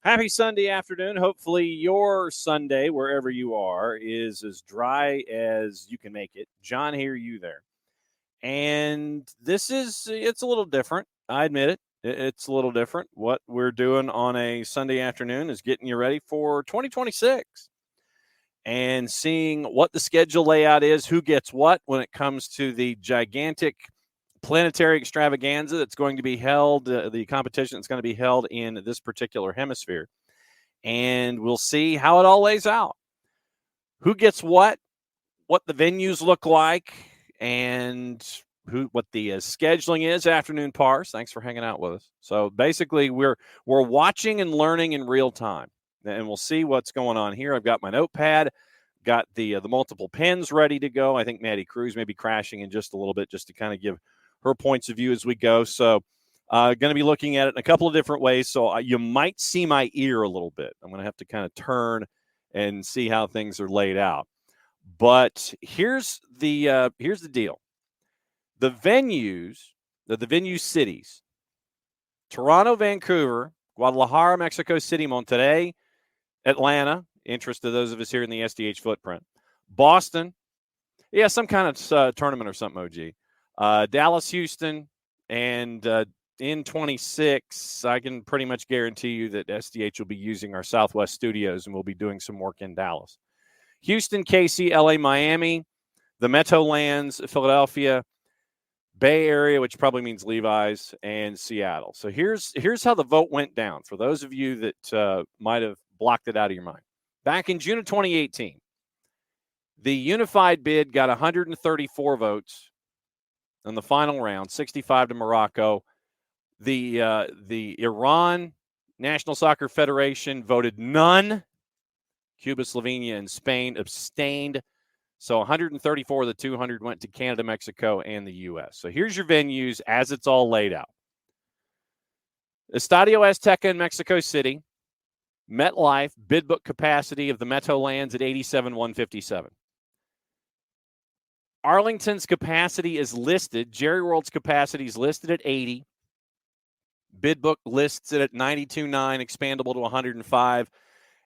Happy Sunday afternoon. Hopefully, your Sunday, wherever you are, is as dry as you can make it. John here, you there. And it's a little different. I admit it. It's a little different. What we're doing on a Sunday afternoon is getting you ready for 2026 and seeing what the schedule layout is, who gets what when it comes to the gigantic planetary extravaganza that's going to be held, the competition that's going to be held in this particular hemisphere. And we'll see how it all lays out. Who gets what the venues look like, and what the scheduling is. Afternoon Parse, thanks for hanging out with us. So basically, we're watching and learning in real time, and we'll see what's going on here. I've got my notepad, got the multiple pens ready to go. I think Maddie Cruz may be crashing in just a little bit, just to kind of give her points of view as we go. So going to be looking at it in a couple of different ways. So you might see my ear a little bit. I'm going to have to kind of turn and see how things are laid out. But here's the deal. The venues, the venue cities, Toronto, Vancouver, Guadalajara, Mexico City, Monterrey, Atlanta, interest to those of us here in the SDH footprint, Boston, some kind of tournament or something, OG, Dallas, Houston, and in 26, I can pretty much guarantee you that SDH will be using our Southwest studios, and we'll be doing some work in Dallas. Houston, KC, LA, Miami, the Meadowlands, Philadelphia, Bay Area, which probably means Levi's, and Seattle. So here's how the vote went down for those of you that might have blocked it out of your mind. Back in June of 2018, the unified bid got 134 votes in the final round, 65 to Morocco. The Iran National Soccer Federation voted none. Cuba, Slovenia, and Spain abstained. So 134 of the 200 went to Canada, Mexico, and the U.S. So here's your venues as it's all laid out. Estadio Azteca in Mexico City. MetLife, bid book capacity of the Meadowlands at 87,157. Arlington's capacity is listed. Jerry World's capacity is listed at 80. Bid book lists it at 92.9, expandable to 105.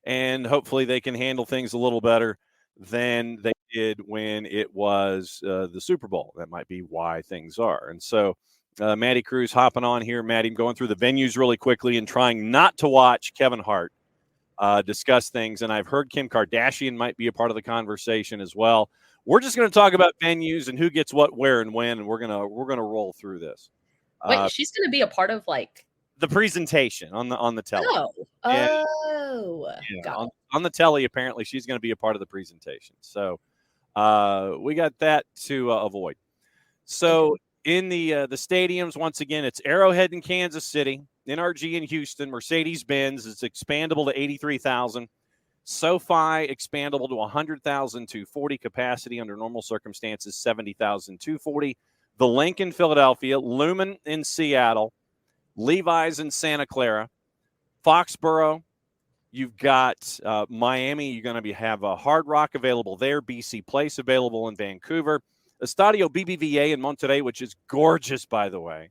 And hopefully they can handle things a little better than they did when it was the Super Bowl. That might be why things are. And so Maddie Cruz hopping on here. Maddie, going through the venues really quickly and trying not to watch Kevin Hart discuss things. And I've heard Kim Kardashian might be a part of the conversation as well. We're just going to talk about venues and who gets what, where, and when, and we're gonna roll through this. Wait, she's going to be a part of the presentation on the telly. Yeah, on the telly, apparently she's going to be a part of the presentation. So we got that to avoid. So in the stadiums, once again, it's Arrowhead in Kansas City, NRG in Houston, Mercedes-Benz is expandable to 83,000. SoFi expandable to 100,000 to 40 capacity under normal circumstances, 70,000 to 40. The Link in Philadelphia, Lumen in Seattle, Levi's in Santa Clara, Foxborough. You've got Miami. You're going to have a Hard Rock available there. BC Place available in Vancouver. Estadio BBVA in Monterrey, which is gorgeous, by the way.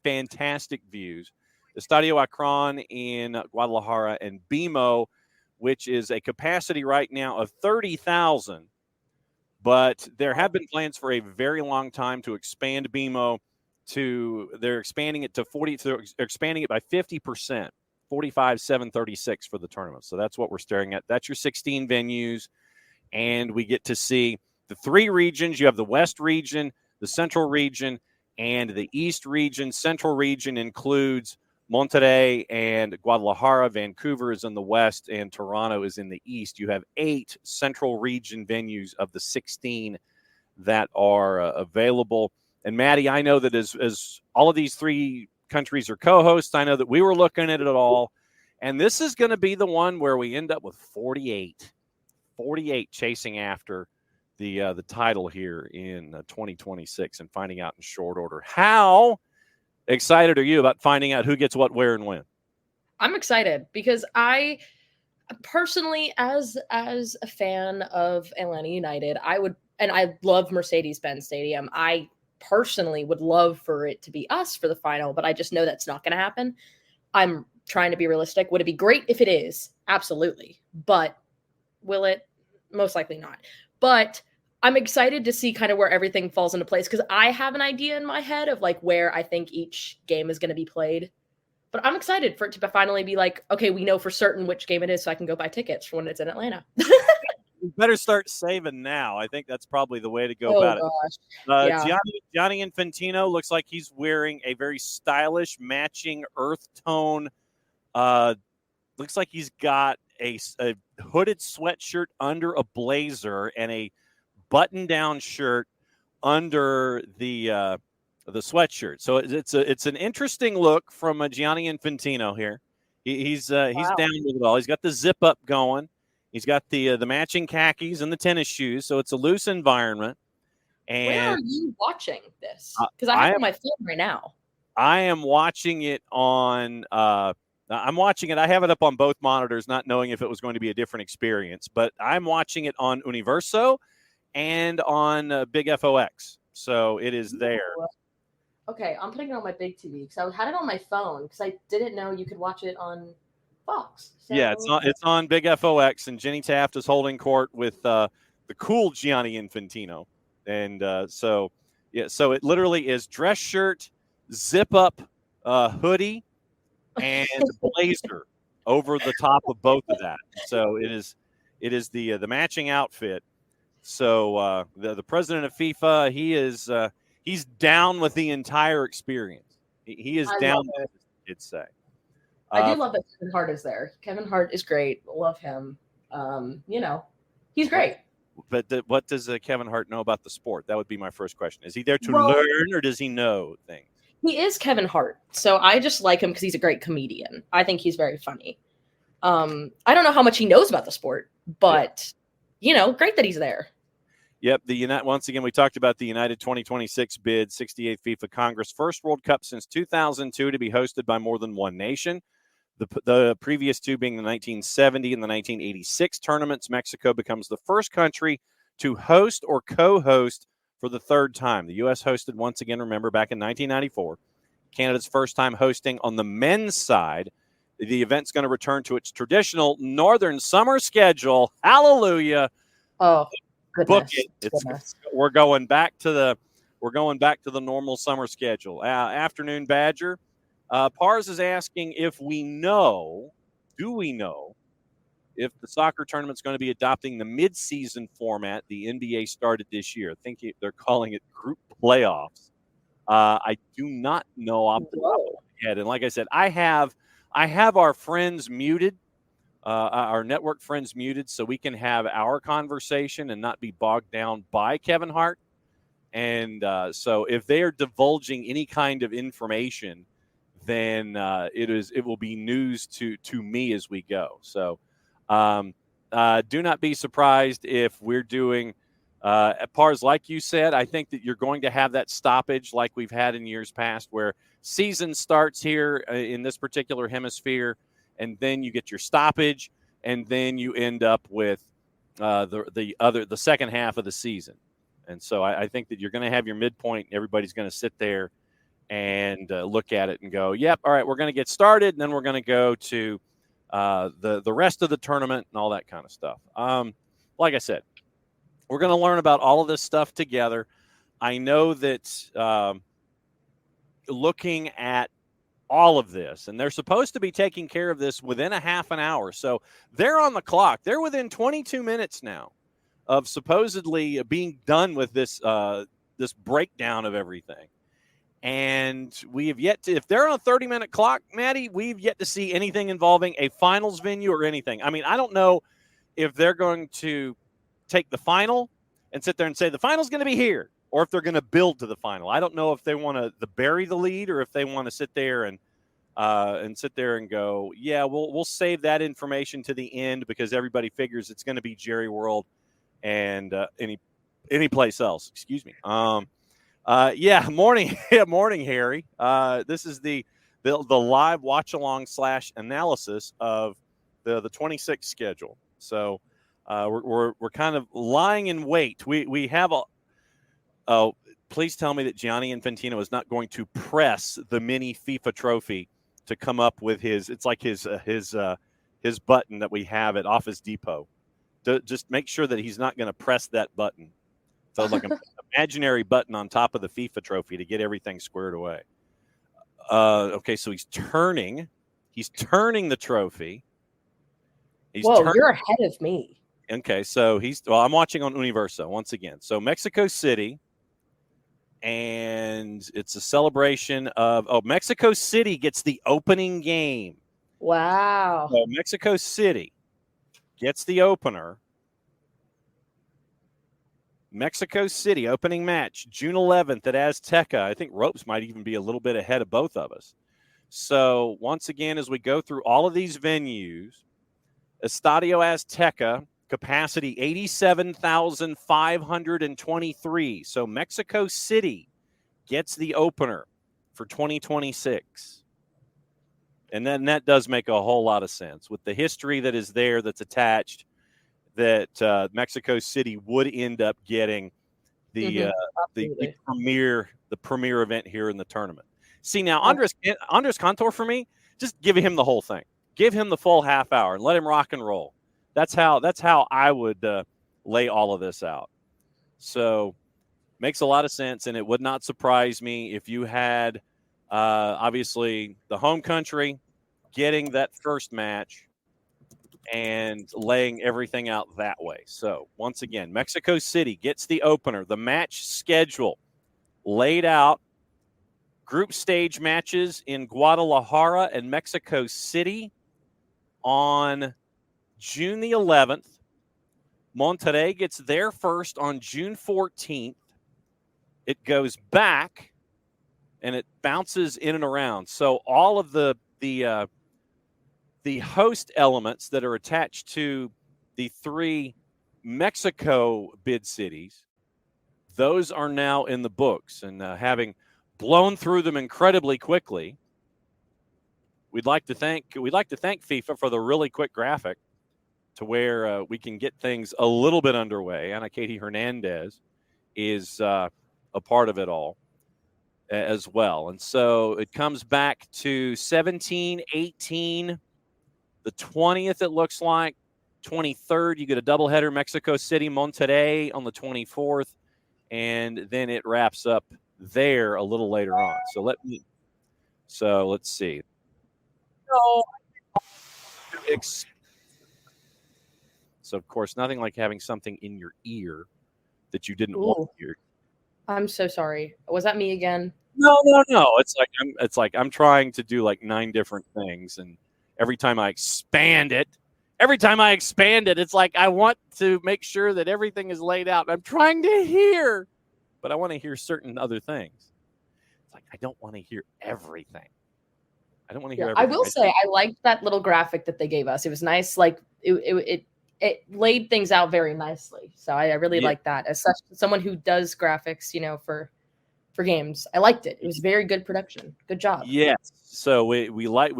Fantastic views. Estadio Akron in Guadalajara, and BMO, which is a capacity right now of 30,000. But there have been plans for a very long time to expand BMO they're expanding it to 40. They're expanding it by 50%, 45,736 for the tournament. So that's what we're staring at. That's your 16 venues. And we get to see the three regions. You have the West region, the Central region, and the East region. Central region includes Monterrey and Guadalajara. Vancouver is in the West, and Toronto is in the East. You have 8 Central region venues of the 16 that are available. And Maddie, I know that as all of these 3 countries are co-hosts, I know that we were looking at it all. And this is going to be the one where we end up with 48 chasing after the title here in 2026 and finding out in short order. How excited are you about finding out who gets what, where, and when? I'm excited because I personally, as a fan of Atlanta United, I love Mercedes-Benz Stadium. I personally would love for it to be us for the final, but I just know that's not going to happen. I'm trying to be realistic. Would it be great if it is? Absolutely. But will it? Most likely not. But I'm excited to see kind of where everything falls into place because I have an idea in my head of like where I think each game is going to be played. But I'm excited for it to finally be like, okay, we know for certain which game it is, so I can go buy tickets for when it's in Atlanta. You better start saving now. I think that's probably the way to go Oh about gosh. it. Yeah. Gianni Infantino looks like he's wearing a very stylish, matching earth tone. Looks like he's got a hooded sweatshirt under a blazer and a button-down shirt under the sweatshirt. So it's an interesting look from Gianni Infantino here. He's down with it all. He's got the zip up going. He's got the matching khakis and the tennis shoes. So it's a loose environment. And where are you watching this? Because I have it on my phone right now. I am watching it on. I'm watching it. I have it up on both monitors, not knowing if it was going to be a different experience. But I'm watching it on Universo and on Big FOX. So it is there. Okay, I'm putting it on my big TV because I had it on my phone because I didn't know you could watch it on Fox. So yeah, it's on Big FOX, and Jenny Taft is holding court with the cool Gianni Infantino, and so it literally is dress shirt, zip up hoodie, and blazer over the top of both of that. So it is the matching outfit. So the president of FIFA, he's down with the entire experience. He is down with it, I'd say. I do love that Kevin Hart is there. Kevin Hart is great. Love him. He's great. But what does Kevin Hart know about the sport? That would be my first question. Is he there to learn, or does he know things? He is Kevin Hart, so I just like him because he's a great comedian. I think he's very funny. I don't know how much he knows about the sport, but great that he's there. Yep. Once again, we talked about the United 2026 bid, 68th FIFA Congress, first World Cup since 2002 to be hosted by more than one nation. The previous two being the 1970 and the 1986 tournaments. Mexico becomes the first country to host or co-host for the third time. The U.S. hosted once again, remember, back in 1994. Canada's first time hosting on the men's side. The event's going to return to its traditional northern summer schedule. Hallelujah. Oh, goodness. Book it. We're going back to the normal summer schedule. Afternoon Badger. Pars is asking if do we know if the soccer tournament's going to be adopting the mid-season format the NBA started this year. I think they're calling it group playoffs. I do not know off the top of my head. And like I said, I have our friends muted, our network friends muted, so we can have our conversation and not be bogged down by Kevin Hart. And so if they are divulging any kind of information, then it will be news to me as we go. So do not be surprised if we're doing Pars, like you said. I think that you're going to have that stoppage like we've had in years past, where season starts here in this particular hemisphere, and then you get your stoppage, and then you end up with the second half of the season. And so I think that you're going to have your midpoint, and everybody's going to sit there and look at it and go, yep, all right, we're going to get started, and then we're going to go to the rest of the tournament and all that kind of stuff. Like I said, we're going to learn about all of this stuff together. I know that looking at all of this, and they're supposed to be taking care of this within a half an hour. So they're on the clock. They're within 22 minutes now of supposedly being done with this breakdown of everything. And we have yet to, if they're on a 30-minute clock, Maddie, we've yet to see anything involving a finals venue or anything. I mean, I don't know if they're going to take the final and sit there and say the final's going to be here, or if they're going to build to the final. I don't know if they want to bury the lead, or if they want to sit there and go, yeah, we'll save that information to the end because everybody figures it's going to be Jerry World and any place else. Excuse me. Morning, Harry. This is the live watch along / analysis of the 26 schedule. So we're kind of lying in wait. We have please tell me that Gianni Infantino is not going to press the mini FIFA trophy to come up with his. It's like his button that we have at Office Depot. To just make sure that he's not going to press that button. So like an imaginary button on top of the FIFA trophy to get everything squared away. Okay, so he's turning the trophy. You're ahead of me. Okay, so I'm watching on Universo once again. So Mexico City, and it's a celebration of Mexico City gets the opening game. Wow. So Mexico City gets the opener. Mexico City opening match, June 11th at Azteca. I think ropes might even be a little bit ahead of both of us. So once again, as we go through all of these venues, Estadio Azteca, capacity 87,523. So Mexico City gets the opener for 2026. And then that does make a whole lot of sense with the history that is there that's attached, that Mexico City would end up getting the premier event here in the tournament. See, now Andres Cantor, for me, just give him the whole thing. Give him the full half hour and let him rock and roll. That's how I would lay all of this out. So makes a lot of sense, and it would not surprise me if you had obviously the home country getting that first match and laying everything out that way. So once again, Mexico City gets the opener. The match schedule laid out. Group stage matches in Guadalajara and Mexico City on June the 11th. Monterrey gets there first on June 14th. It goes back and it bounces in and around. So all of the host elements that are attached to the 3 Mexico bid cities, those are now in the books. And having blown through them incredibly quickly, we'd like to thank FIFA for the really quick graphic to where we can get things a little bit underway. Ana Katie Hernandez is a part of it all as well. And so it comes back to 17, 18, the 20th, it looks like. 23rd, you get a doubleheader, Mexico City, Monterrey on the 24th, and then it wraps up there a little later on. So let's see. So of course, nothing like having something in your ear that you didn't want to hear. I'm so sorry. Was that me again? No. It's like I'm trying to do like 9 different things, and every time I expand it, it's like I want to make sure that everything is laid out. I'm trying to hear, but I want to hear certain other things. It's like I don't want to hear everything. I don't want to hear everything. I will say I liked that little graphic that they gave us. It was nice. Like it laid things out very nicely. So I really like that. As someone who does graphics, for games, I liked it. It was very good production. Good job. Yes. So we like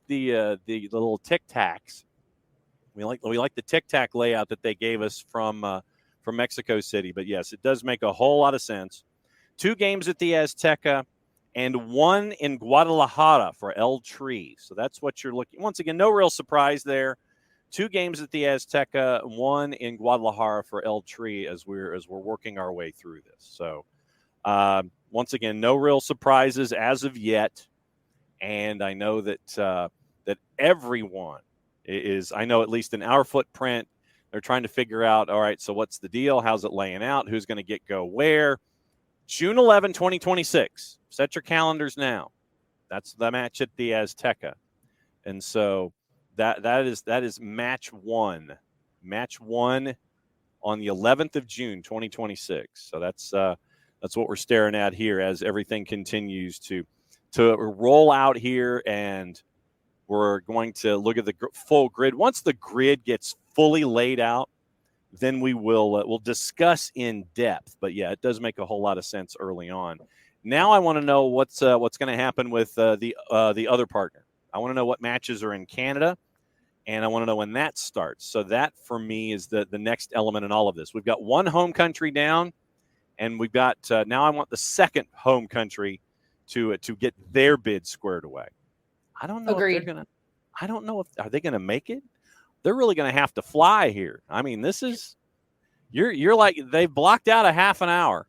the little tic tacs. We like the tic tac layout that they gave us from Mexico City. But yes, it does make a whole lot of sense. 2 games at the Azteca and 1 in Guadalajara for El Tri. So that's what you're looking. Once again, no real surprise there. 2 games at the Azteca, 1 in Guadalajara for El Tri as we're working our way through this. So once again, no real surprises as of yet. And I know that everyone is, I know at least in our footprint, they're trying to figure out, all right, so what's the deal? How's it laying out? Who's going to go where? June 11, 2026. Set your calendars now. That's the match at the Azteca. And so that is match 1. Match 1 on the 11th of June, 2026. So that's what we're staring at here as everything continues to roll out here, and we're going to look at the full grid. Once the grid gets fully laid out, then we'll discuss in depth. But yeah, it does make a whole lot of sense early on. Now I want to know what's going to happen with the other partner. I want to know what matches are in Canada, and I want to know when that starts. So that for me is the next element in all of this. We've got 1 home country down, and we've got now I want the second home country to get their bid squared away. I don't know if they're Agreed. gonna. I don't know if are they gonna make it. They're really gonna have to fly here. I mean, this is you're like they've blocked out a half an hour.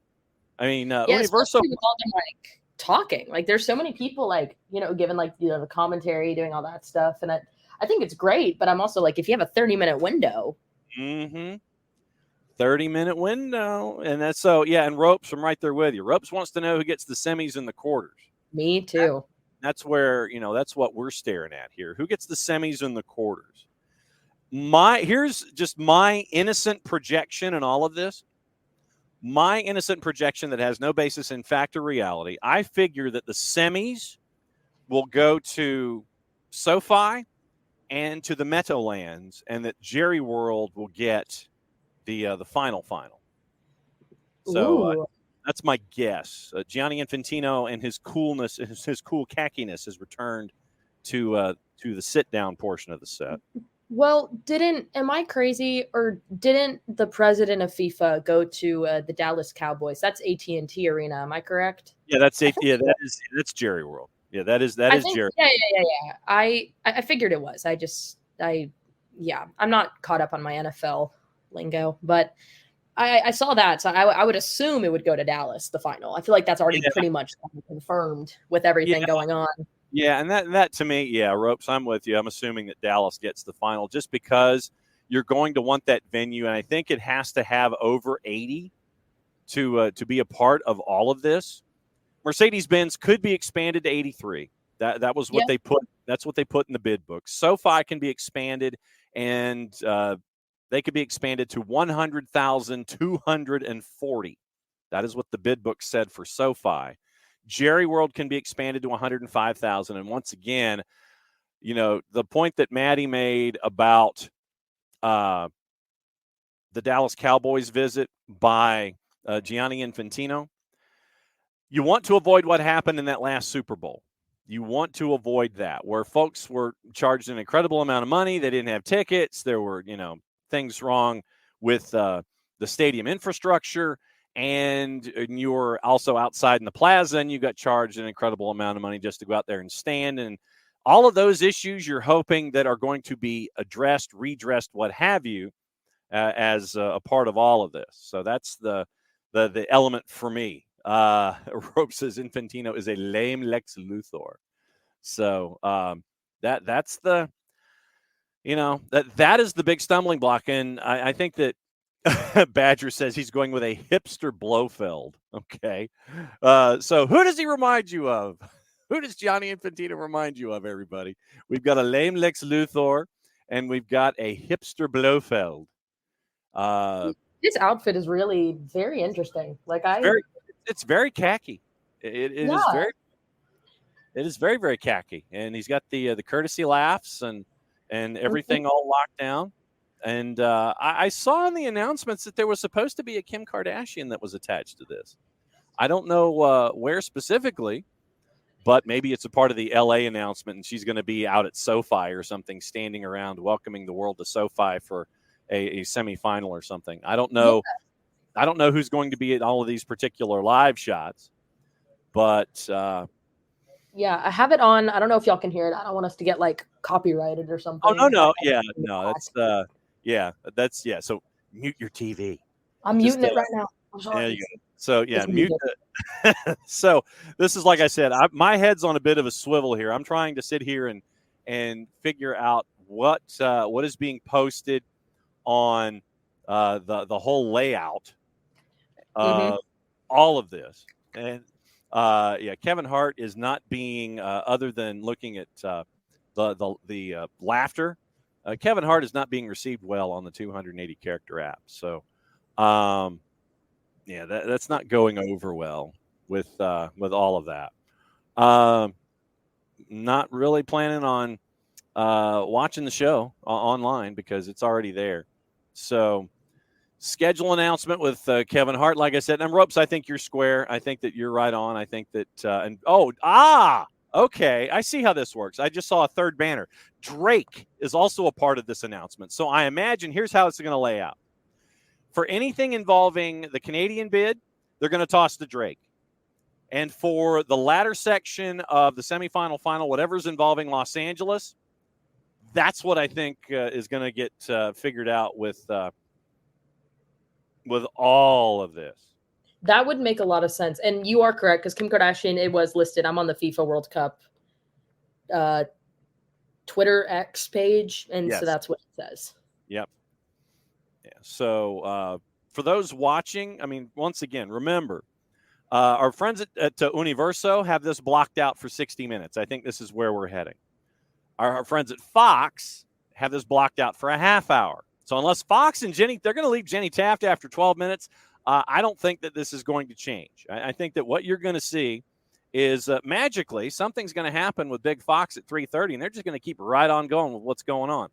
I mean, Yeah, Universo. especially with all them like talking. Like there's so many people like, giving like, the commentary, doing all that stuff. And I think it's great, but I'm also like, if you have a 30-minute window. 30-minute window. And that's so, yeah. And Ropes, I'm right there with you. Ropes wants to know who gets the semis and the quarters. Me too. That's where, that's what we're staring at here. Who gets the semis and the quarters? Here's just my innocent projection in all of this. My innocent projection that has no basis in fact or reality. I figure that the semis will go to SoFi and to the Meadowlands, and that Jerry World will get the final. So that's my guess. Gianni Infantino and his coolness, his cool khaki-ness has returned to the sit-down portion of the set. Well, am I crazy, or didn't the president of FIFA go to the Dallas Cowboys? That's AT&T Arena. Am I correct? Yeah, that's Jerry World. Yeah, that is Jerry. Yeah. I figured it was. I'm not caught up on my NFL lingo, but I saw that, so I would assume it would go to Dallas, the final. I feel like that's already pretty much confirmed with everything going on. Yeah, and that to me, yeah, Ropes, I'm with you. I'm assuming that Dallas gets the final just because you're going to want that venue, and I think it has to have over 80 to be a part of all of this. Mercedes-Benz could be expanded to 83. That was what they put. That's what they put in the bid book. SoFi can be expanded, and they could be expanded to 100,240. That is what the bid book said for SoFi. Jerry World can be expanded to 105,000. And once again, the point that Maddie made about the Dallas Cowboys visit by Gianni Infantino, you want to avoid what happened in that last Super Bowl. You want to avoid that, where folks were charged an incredible amount of money. They didn't have tickets. There were, things wrong with the stadium infrastructure. And you were also outside in the plaza, and you got charged an incredible amount of money just to go out there and stand. And all of those issues you're hoping that are going to be addressed, redressed, what have you, as a part of all of this. So that's the element for me. Rope says Infantino is a lame Lex Luthor. So that's the, that is the big stumbling block. And I think that Badger says he's going with a hipster Blofeld. Okay. So who does he remind you of? Who does Gianni Infantino remind you of, everybody? We've got a lame Lex Luthor, and we've got a hipster Blofeld. This outfit is really very interesting. It's very khaki. It is very, very khaki. And he's got the courtesy laughs and everything all locked down. And I saw in the announcements that there was supposed to be a Kim Kardashian that was attached to this. I don't know where specifically, but maybe it's a part of the LA announcement, and she's going to be out at SoFi or something, standing around welcoming the world to SoFi for a semifinal or something. I don't know. Yeah. I don't know who's going to be at all of these particular live shots, but yeah, I have it on. I don't know if y'all can hear it. I don't want us to get copyrighted or something. Oh no, yeah, no, that's So mute your TV. I'm muting it right now. I'm sorry. There you go. So yeah, mute it. So this is, like I said, my head's on a bit of a swivel here. I'm trying to sit here and figure out what is being posted on the whole layout of all of this. And Kevin Hart is not being other than looking at the laughter. Kevin Hart is not being received well on the 280 character app. So, that's not going over well with all of that. Not really planning on watching the show online because it's already there. So, schedule announcement with Kevin Hart. Like I said, and Ropes, I think you're square. I think that you're right on. I think that okay, I see how this works. I just saw a third banner. Drake is also a part of this announcement. So I imagine here's how it's going to lay out. For anything involving the Canadian bid, they're going to toss to Drake. And for the latter section of the semifinal, final, whatever's involving Los Angeles, that's what I think is going to get figured out with all of this. That would make a lot of sense. And you are correct, because Kim Kardashian, it was listed. I'm on the FIFA World Cup Twitter X page, and Yes. so that's what it says. Yep. Yeah. So for those watching, I mean, once again, remember, our friends at Universo have this blocked out for 60 minutes. I think this is where we're heading. Our friends at Fox have this blocked out for a half hour. So unless Fox and Jenny, they're going to leave Jenny Taft after 12 minutes, I don't think that this is going to change. I think that what you're going to see is magically something's going to happen with Big Fox at 3:30, and they're just going to keep right on going with what's going on.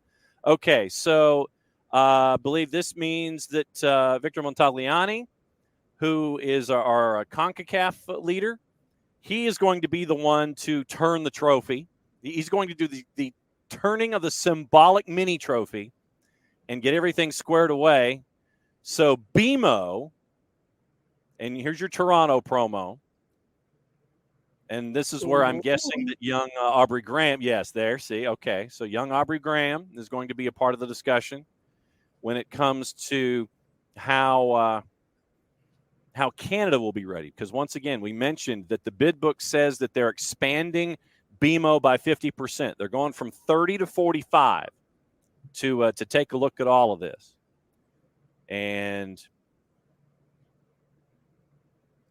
Okay, so I believe this means that Victor Montagliani, who is our CONCACAF leader, he is going to be the one to turn the trophy. He's going to do the turning of the symbolic mini trophy and get everything squared away. So BMO, and here's your Toronto promo. And this is where I'm guessing that young Aubrey Graham, yes, there, see, okay. So young Aubrey Graham is going to be a part of the discussion when it comes to how Canada will be ready. Because once again, we mentioned that the bid book says that they're expanding BMO by 50%. They're going from 30 to 45 to take a look at all of this. And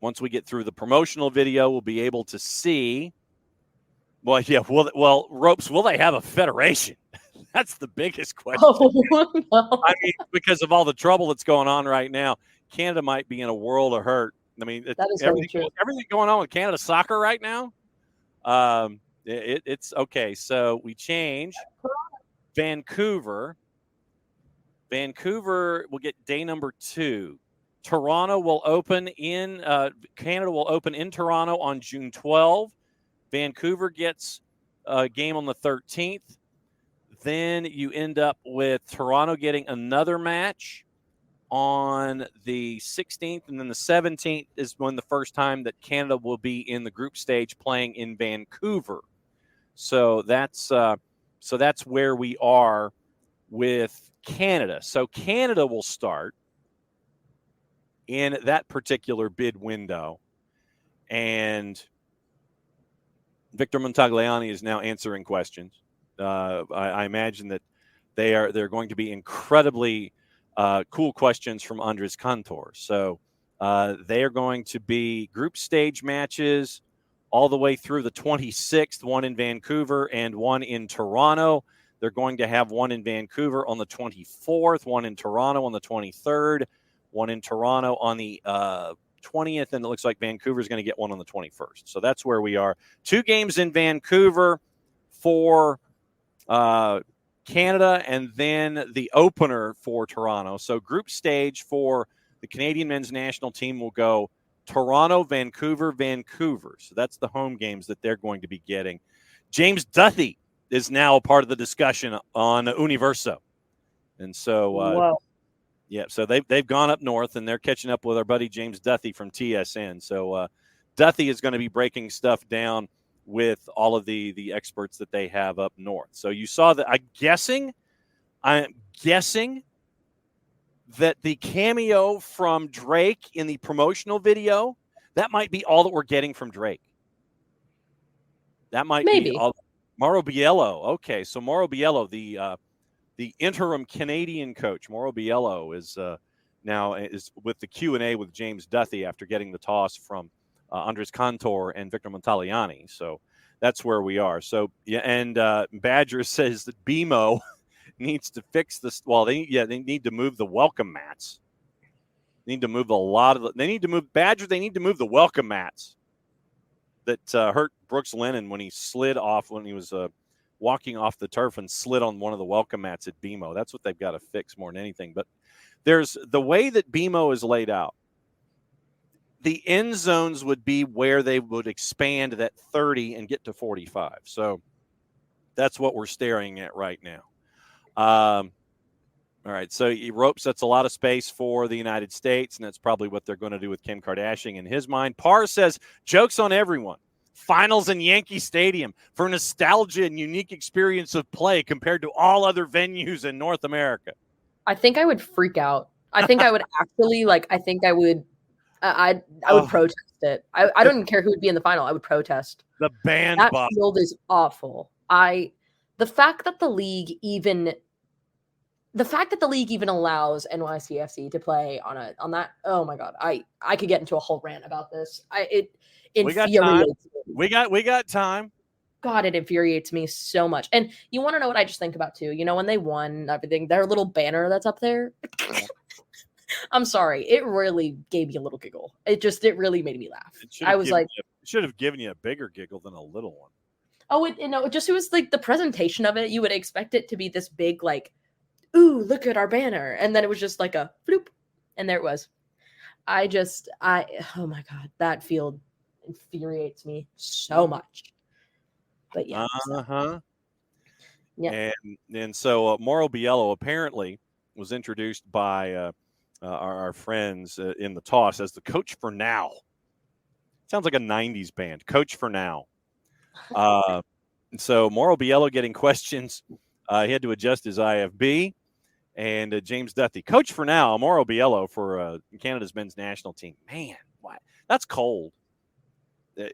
once we get through the promotional video, we'll be able to see. Well, yeah. Well, Ropes, will they have a federation? That's the biggest question. Oh, no. I mean, because of all the trouble that's going on right now, Canada might be in a world of hurt. I mean, everything going on with Canada soccer right now. It's okay. So we change Vancouver. Vancouver will get day number 2. Toronto will open in Canada will open in Toronto on June 12. Vancouver gets a game on the 13th. Then you end up with Toronto getting another match on the 16th, and then the 17th is when the first time that Canada will be in the group stage playing in Vancouver. So that's where we are with Canada. So Canada will start in that particular bid window, and Victor Montagliani is now answering questions. I imagine that they're going to be incredibly cool questions from Andres Cantor. So they are going to be group stage matches all the way through the 26th, one in Vancouver and one in Toronto. They're going to have one in Vancouver on the 24th, one in Toronto on the 23rd, one in Toronto on the 20th, and it looks like Vancouver is going to get one on the 21st. So that's where we are. 2 games in Vancouver for Canada, and then the opener for Toronto. So group stage for the Canadian men's national team will go Toronto, Vancouver, Vancouver. So that's the home games that they're going to be getting. James Duthie is now a part of the discussion on Universo. And so, yeah, so they've gone up north, and they're catching up with our buddy James Duthie from TSN. So Duthie is going to be breaking stuff down with all of the experts that they have up north. So you saw that. I'm guessing that the cameo from Drake in the promotional video, that might be all that we're getting from Drake. That might be all. Mauro Biello. Okay, so Mauro Biello, the interim Canadian coach, Mauro Biello is now is with the Q&A with James Duthie after getting the toss from Andres Cantor and Victor Montagliani. So that's where we are. So yeah, and Badger says that BMO needs to fix this. Well, they need to move the welcome mats. They need to move They need to move the welcome mats that hurt Brooks Lennon when he slid off when he was walking off the turf and slid on one of the welcome mats at BMO. That's what they've got to fix more than anything. But there's the way that BMO is laid out. The end zones would be where they would expand that 30 and get to 45. So that's what we're staring at right now. All right, so rope sets a lot of space for the United States, and that's probably what they're going to do with Kim Kardashian in his mind. Parr says, jokes on everyone. Finals in Yankee Stadium for nostalgia and unique experience of play compared to all other venues in North America. I think I would freak out. I think I would actually I think I would. I would protest it. I don't even care who would be in the final. I would protest. The band That box. field is awful. The fact that the league even allows NYCFC to play on that. Oh my god, I could get into a whole rant about this. It infuriates me. We got time. God, it infuriates me so much. And you want to know what I just think about too? You know, when they won everything, their little banner that's up there. I'm sorry, it really gave me a little giggle. It really made me laugh. I was like, it should have given you a bigger giggle than a little one. Oh, it was like the presentation of it. You would expect it to be this big, like, ooh, look at our banner. And then it was just like a floop. And there it was. Oh my God, that field infuriates me so much. But yeah. Yeah. And so Mauro Biello apparently was introduced by our friends in the toss as the coach for now. Sounds like a 90s band, Coach for Now. So Mauro Biello getting questions. He had to adjust his IFB. And James Duthie, Coach for Now, Mauro Biello for Canada's men's national team. Man, what? That's cold.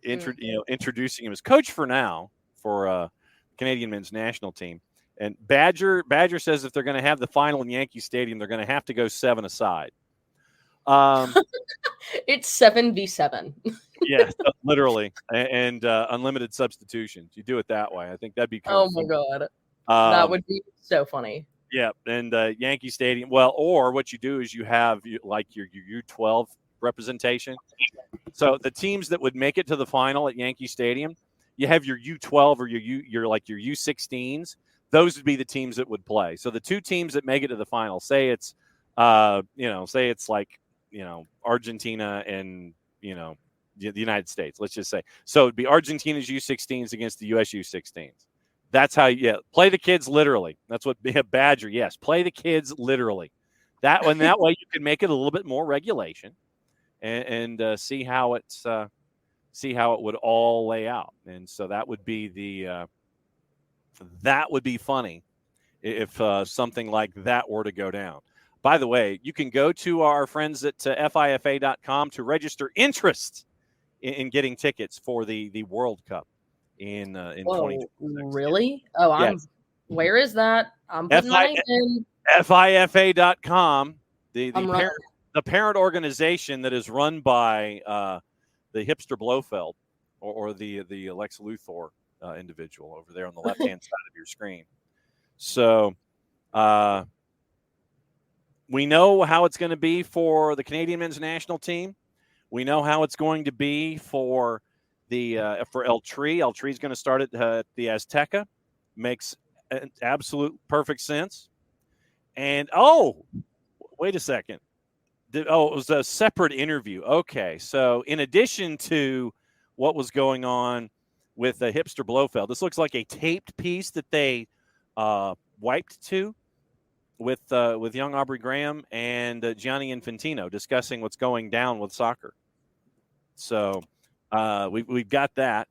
Introducing him as Coach for Now for Canadian men's national team. And Badger says if they're going to have the final in Yankee Stadium, they're going to have to go 7-a-side. It's 7v7. Yeah, literally, and unlimited substitutions. You do it that way. I think that'd be. Oh my God, that would be so funny. Yeah, and Yankee Stadium. Well, or what you do is you have your U12 representation. So the teams that would make it to the final at Yankee Stadium, you have your U12 or your U16s. Those would be the teams that would play. So the two teams that make it to the final, say it's Argentina and the United States. Let's just say. So it'd be Argentina's U16s against the US U16s. That's how play the kids literally. That's what Badger. Yes, play the kids literally. That way you can make it a little bit more regulation, and see how it would all lay out. And so that would be funny if something like that were to go down. By the way, you can go to our friends at FIFA.com to register interest in getting tickets for the World Cup in 2026. Really? Oh, yes. Where is that? I'm putting my name in. FIFA.com, the parent organization that is run by the hipster Blofeld or the Lex Luthor individual over there on the left-hand side of your screen. So we know how it's going to be for the Canadian men's national team. We know how it's going to be for for El Tri. El Tri is going to start at the Azteca. Makes absolute perfect sense. And wait a second. It was a separate interview. Okay, so in addition to what was going on with the hipster Blofeld, this looks like a taped piece that they wiped to with young Aubrey Graham and Gianni Infantino discussing what's going down with soccer. So we've got that.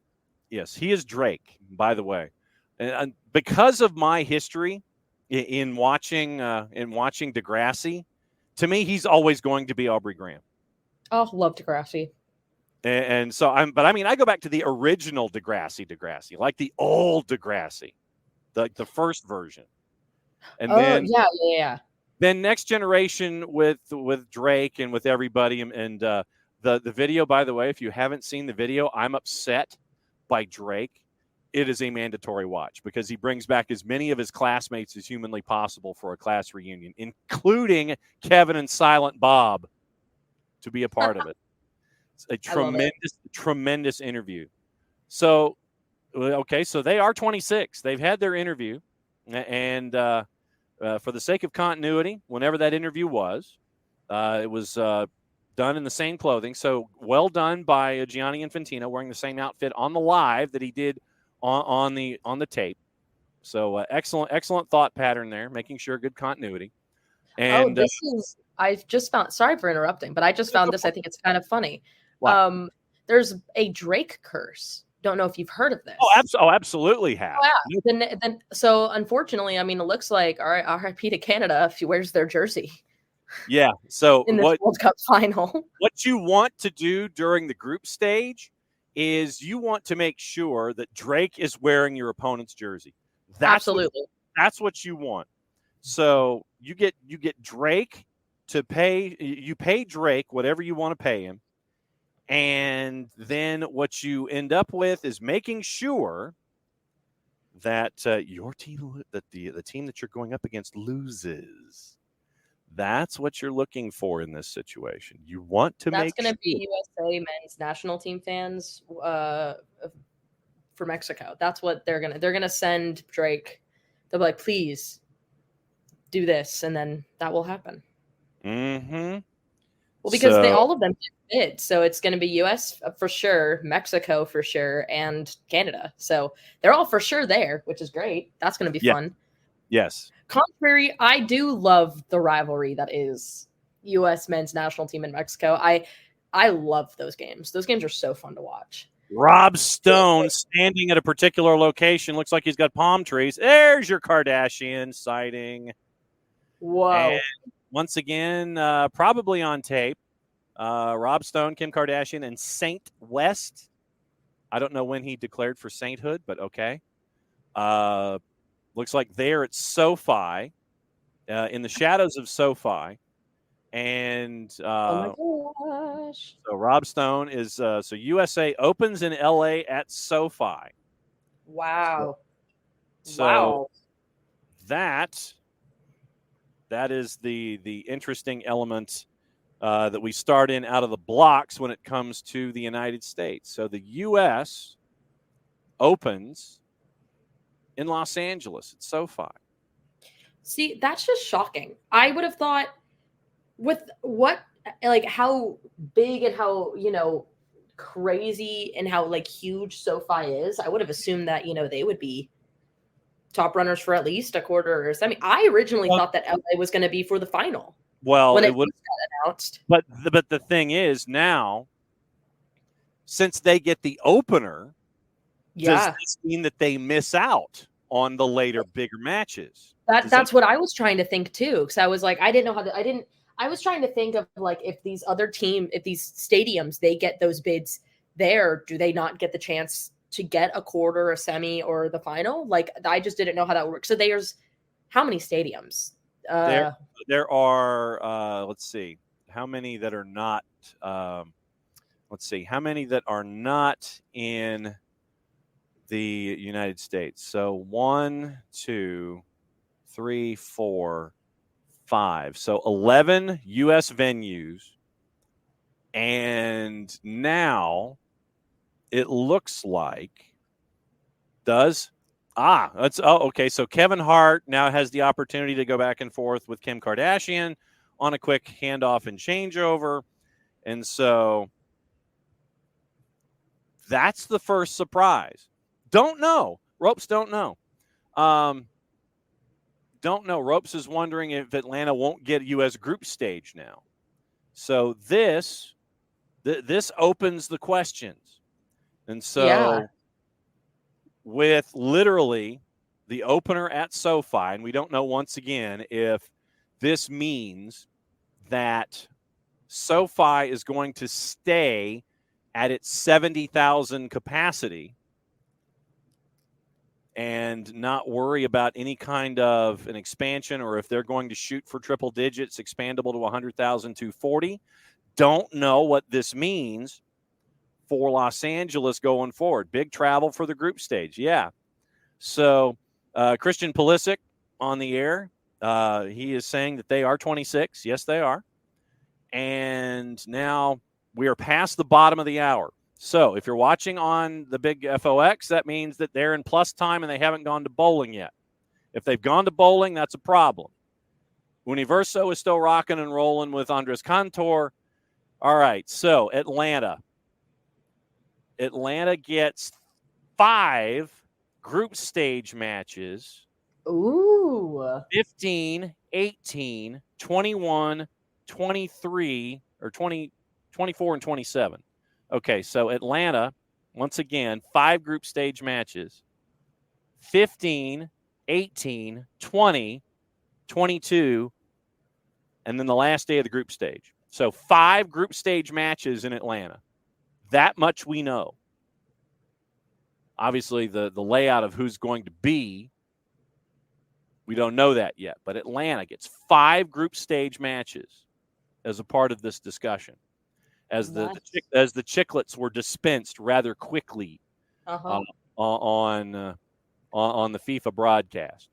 Yes, he is Drake, by the way, and because of my history in watching Degrassi, to me he's always going to be Aubrey Graham. Oh, love Degrassi. And so I go back to the original Degrassi, like the old Degrassi, the first version. And then yeah. Then Next Generation with Drake and with everybody, and the video, by the way, if you haven't seen the video, I'm Upset by Drake. It is a mandatory watch because he brings back as many of his classmates as humanly possible for a class reunion, including Kevin and Silent Bob to be a part of it. It's a tremendous interview. So, okay, so they are 26. They've had their interview, and for the sake of continuity, whenever that interview was, it was done in the same clothing. So well done by Gianni Infantino, wearing the same outfit on the live that he did on the tape. So excellent thought pattern there, making sure good continuity. Oh, And this is I just found sorry for interrupting, but I just found this. I think it's kind of funny. what? There's a Drake curse. Don't know if you've heard of Oh, this. absolutely have. Oh, yeah. Then so unfortunately, I mean, it looks like all right, RIP to Canada if he wears their jersey Yeah. So in this World Cup final. what you want to do during the group stage is you want to make sure that Drake is wearing your opponent's jersey. Absolutely. That's what you want. So you get Drake to pay. You pay Drake whatever you want to pay him, and then what you end up with is making sure that your team, that the team that you're going up against, loses. That's what you're looking for in this situation. You want to That's make going sure. to be USA men's national team fans for Mexico. That's what they're gonna send Drake. They'll be like, please do this, and then that will happen. Mm-hmm. Well, because all of them did, so it's going to be US for sure, Mexico for sure, and Canada. So they're all for sure there, which is great. That's going to be fun. Yes. Contrary, I do love the rivalry that is US men's national team in Mexico. I love those games. Those games are so fun to watch. Rob Stone standing at a particular location. Looks like he's got palm trees. There's your Kardashian sighting. Whoa. And once again, probably on tape, Rob Stone, Kim Kardashian, and Saint West. I don't know when he declared for sainthood, but okay. Looks like they're at SoFi, in the shadows of SoFi. And oh my gosh. So Rob Stone is so USA opens in LA at SoFi. Wow. So wow. that is the interesting element that we start in out of the blocks when it comes to the United States. So the US opens in Los Angeles at SoFi. See, that's just shocking. I would have thought with what like how big and how, crazy and how like huge SoFi is, I would have assumed that, they would be top runners for at least a quarter or semi. I originally thought that LA was going to be for the final. Well, when it would got announced. But the thing is now, since they get the opener, does this mean that they miss out on the later bigger matches? That's what I was trying to think too, because I was like, I didn't know how to. I was trying to think of like if these stadiums, they get those bids there, do they not get the chance to get a quarter, a semi, or the final? Like I just didn't know how that works. So there's how many stadiums? There are. Let's see, how many that are not. Let's see, how many that are not in the United States. So 1, 2, 3, 4, 5. So 11 U.S. venues. And now it looks like okay. So Kevin Hart now has the opportunity to go back and forth with Kim Kardashian on a quick handoff and changeover. And so that's the first surprise. Don't know. Ropes don't know. Don't know. Ropes is wondering if Atlanta won't get U.S. group stage now. So this opens the questions. And so with literally the opener at SoFi, and we don't know once again if this means that SoFi is going to stay at its 70,000 capacity and not worry about any kind of an expansion, or if they're going to shoot for triple digits, expandable to 100,000 to 40. Don't know what this means for Los Angeles going forward. Big travel for the group stage. Yeah. So Christian Pulisic on the air, he is saying that they are 26. Yes, they are. And now we are past the bottom of the hour. So if you're watching on the big FOX, that means that they're in plus time and they haven't gone to bowling yet. If they've gone to bowling, that's a problem. Universo is still rocking and rolling with Andres Cantor. All right, so Atlanta gets 5 group stage matches. Ooh. 15 18, 21, 23, or 20, 24, and 27. Okay, so Atlanta, once again, 5 group stage matches. 15, 18, 20, 22, and then the last day of the group stage. So 5 group stage matches in Atlanta. That much we know. Obviously, the layout of who's going to be, we don't know that yet. But Atlanta gets 5 group stage matches as a part of this discussion, as the chiclets were dispensed rather quickly on the FIFA broadcast.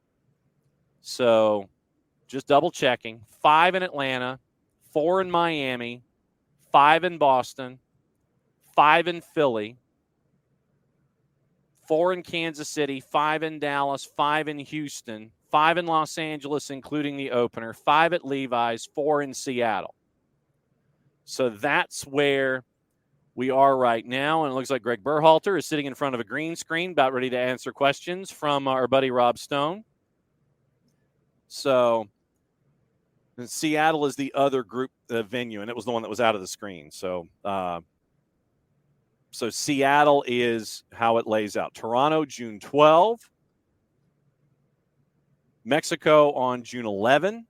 So just double checking. 5 in Atlanta, 4 in Miami, 5 in Boston, 5 in Philly, 4 in Kansas City, 5 in Dallas, 5 in Houston, 5 in Los Angeles, including the opener, 5 at Levi's, 4 in Seattle. So that's where we are right now. And it looks like Greg Berhalter is sitting in front of a green screen, about ready to answer questions from our buddy Rob Stone. So Seattle is the other group venue, and it was the one that was out of the screen. So Seattle is how it lays out. Toronto, June 12. Mexico on June 11.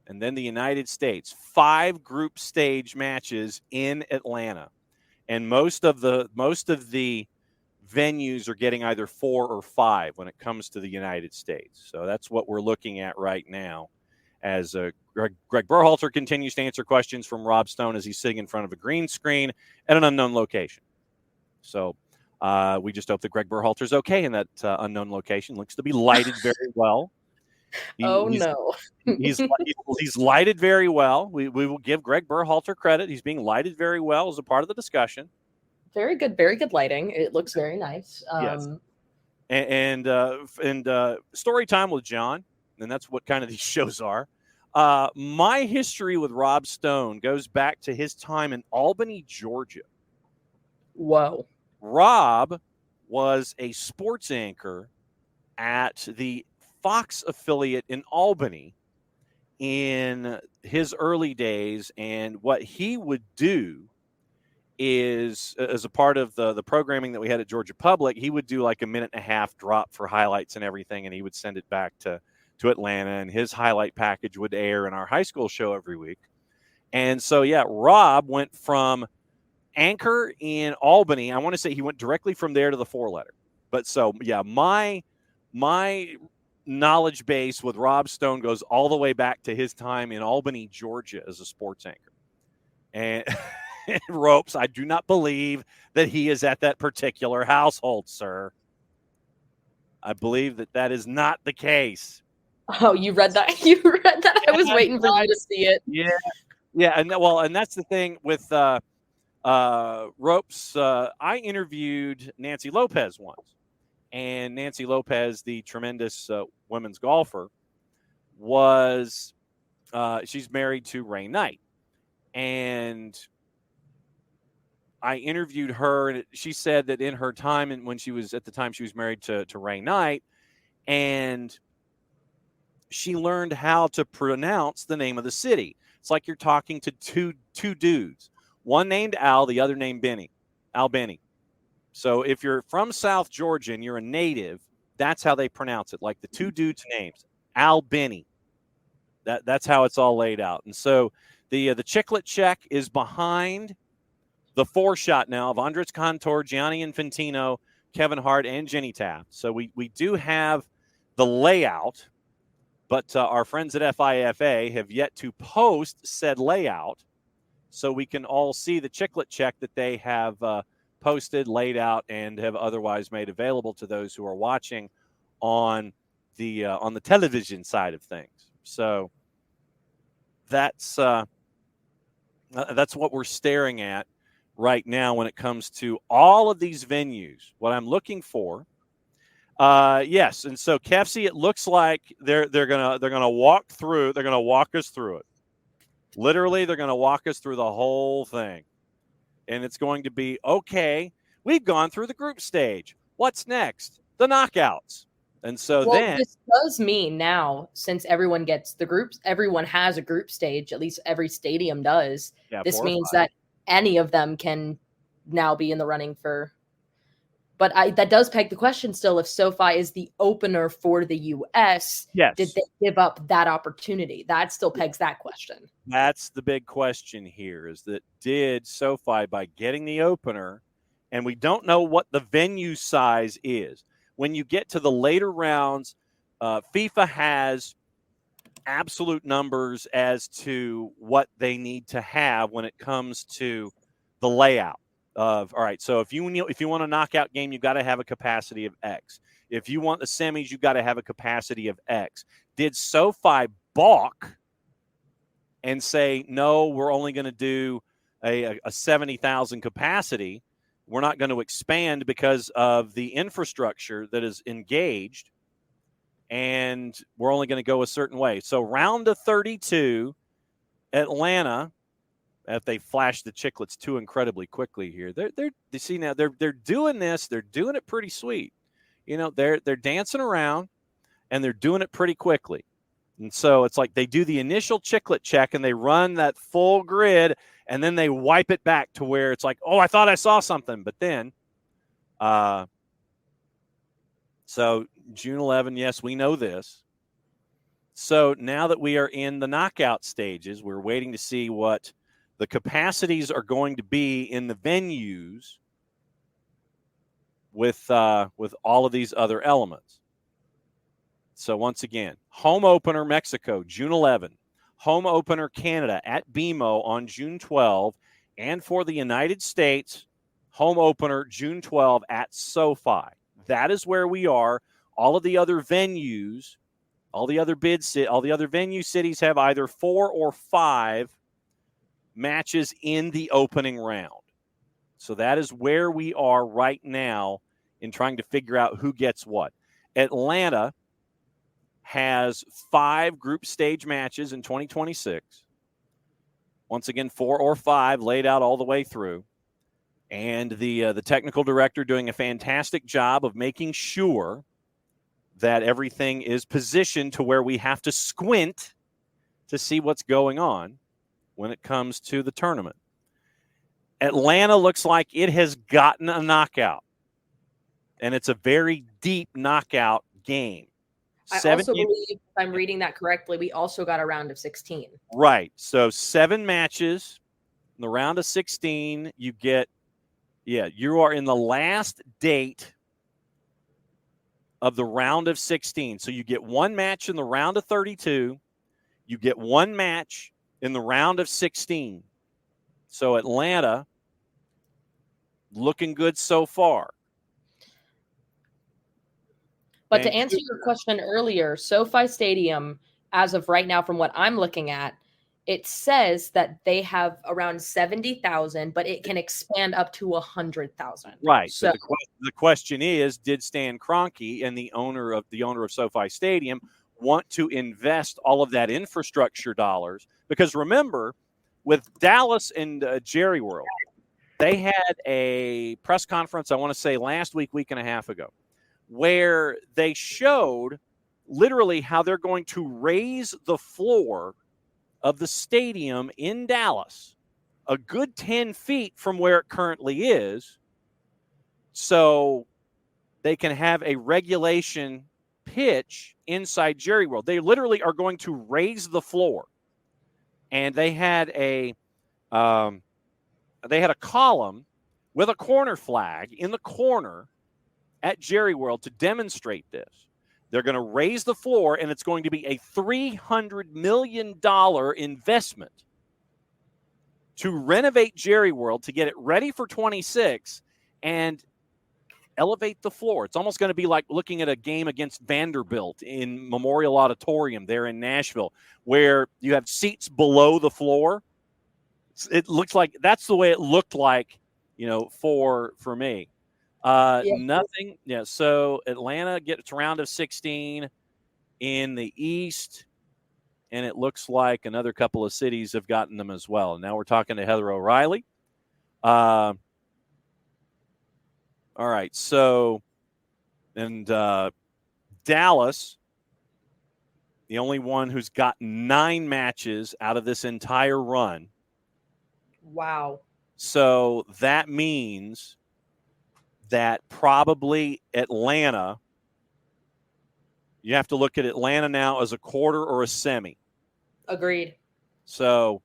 And then the United States. 5 group stage matches in Atlanta. And most of the venues are getting either 4 or 5 when it comes to the United States. So that's what we're looking at right now as Greg Berhalter continues to answer questions from Rob Stone as he's sitting in front of a green screen at an unknown location. So we just hope that Greg Berhalter's okay in that unknown location. Looks to be lighted very well. He's lighted very well. We will give Greg Berhalter credit. He's being lighted very well as a part of the discussion. Very good lighting. It looks very nice. Yes. And story time with John, and that's what kind of these shows are. My history with Rob Stone goes back to his time in Albany, Georgia. Whoa. Rob was a sports anchor at the Fox affiliate in Albany in his early days, and what he would do is, as a part of the programming that we had at Georgia Public, he would do like a 1.5-minute drop for highlights and everything, and he would send it back to Atlanta, and his highlight package would air in our high school show every week. And so, yeah, Rob went from anchor in Albany. I want to say he went directly from there to the 4-letter. But so, yeah, my knowledge base with Rob Stone goes all the way back to his time in Albany, Georgia as a sports anchor. And Ropes, I do not believe that he is at that particular household, sir. I believe that is not the case. Oh, you read that? You read that? I was waiting for you to see it. Yeah, and that's the thing with Ropes. I interviewed Nancy Lopez once, and Nancy Lopez, the tremendous women's golfer, she's married to Ray Knight, and I interviewed her, and she said that in her time, and when she was married to Ray Knight, and she learned how to pronounce the name of the city. It's like you're talking to two dudes, one named Al, the other named Benny, Al Benny. So if you're from South Georgia and you're a native, that's how they pronounce it, like the two dudes' names, Al Benny. That's how it's all laid out. And so the Chiclet check is behind the 4-shot now of Andres Cantor, Gianni Infantino, Kevin Hart, and Jenny Taft. So we do have the layout, but our friends at FIFA have yet to post said layout so we can all see the Chiclet check that they have posted, laid out, and have otherwise made available to those who are watching on the television side of things. So that's what we're staring at right now when it comes to all of these venues. What I'm looking for, yes, and so Kefsey, it looks like they're gonna walk through. They're gonna walk us through it. Literally, they're gonna walk us through the whole thing, and it's going to be okay. We've gone through the group stage. What's next? The knockouts. And so Well, then, this does mean now, since everyone gets the groups, everyone has a group stage, at least every stadium does. yeah, This 4 or means 5. that any of them can now be in the running for. But that does peg the question still, if SoFi is the opener for the US, did Yes. they give up that opportunity? That still pegs that question. That's the big question here, is that did SoFi, by getting the opener, and we don't know what the venue size is. When you get to the later rounds, FIFA has absolute numbers as to what they need to have when it comes to the layout of, all right, so if you want a knockout game, you've got to have a capacity of X. If you want the semis, you've got to have a capacity of X. Did SoFi balk and say, no, we're only going to do a 70,000 capacity? We're not going to expand because of the infrastructure that is engaged, and we're only going to go a certain way. So round of 32, Atlanta, if they flash the chiclets too incredibly quickly here, you see now they're doing this. They're doing it pretty sweet. You know, they're dancing around and they're doing it pretty quickly. And so it's like they do the initial chiclet check and they run that full grid, and then they wipe it back to where it's like, oh, I thought I saw something. But then, so June 11, yes, we know this. So now that we are in the knockout stages, we're waiting to see what the capacities are going to be in the venues with all of these other elements. So once again, home opener Mexico, June 11. Home opener Canada at BMO on June 12. And for the United States, home opener June 12 at SoFi. That is where we are. All of the other venues, all the other venue cities have either 4 or 5 matches in the opening round. So that is where we are right now in trying to figure out who gets what. Atlanta has 5 group stage matches in 2026. Once again, 4 or 5 laid out all the way through. And the technical director doing a fantastic job of making sure that everything is positioned to where we have to squint to see what's going on when it comes to the tournament. Atlanta looks like it has gotten a knockout, and it's a very deep knockout game. I also believe, if I'm reading that correctly, we also got a round of 16. Right. So 7 matches in the round of 16. You are in the last date of the round of 16. So you get 1 match in the round of 32. You get 1 match in the round of 16. So Atlanta looking good so far. But to answer your question earlier, SoFi Stadium, as of right now, from what I'm looking at, it says that they have around 70,000, but it can expand up to 100,000. Right. So the question is, did Stan Kroenke and the owner of SoFi Stadium want to invest all of that infrastructure dollars? Because remember, with Dallas and Jerry World, they had a press conference, I want to say last week and a half ago, where they showed literally how they're going to raise the floor of the stadium in Dallas a good 10 feet from where it currently is, so they can have a regulation pitch inside Jerry World. They literally are going to raise the floor. And they had a column with a corner flag in the corner at Jerry World to demonstrate this. They're going to raise the floor, and it's going to be a $300 million investment to renovate Jerry World, to get it ready for 26 and elevate the floor. It's almost going to be like looking at a game against Vanderbilt in Memorial Auditorium there in Nashville, where you have seats below the floor. It looks like that's the way it looked like, for me. Nothing. Yeah. So Atlanta gets round of 16 in the East, and it looks like another couple of cities have gotten them as well. And now we're talking to Heather O'Reilly. All right. So, and Dallas, the only one who's got 9 matches out of this entire run. Wow. So that means that probably Atlanta, you have to look at Atlanta now as a quarter or a semi. Agreed. So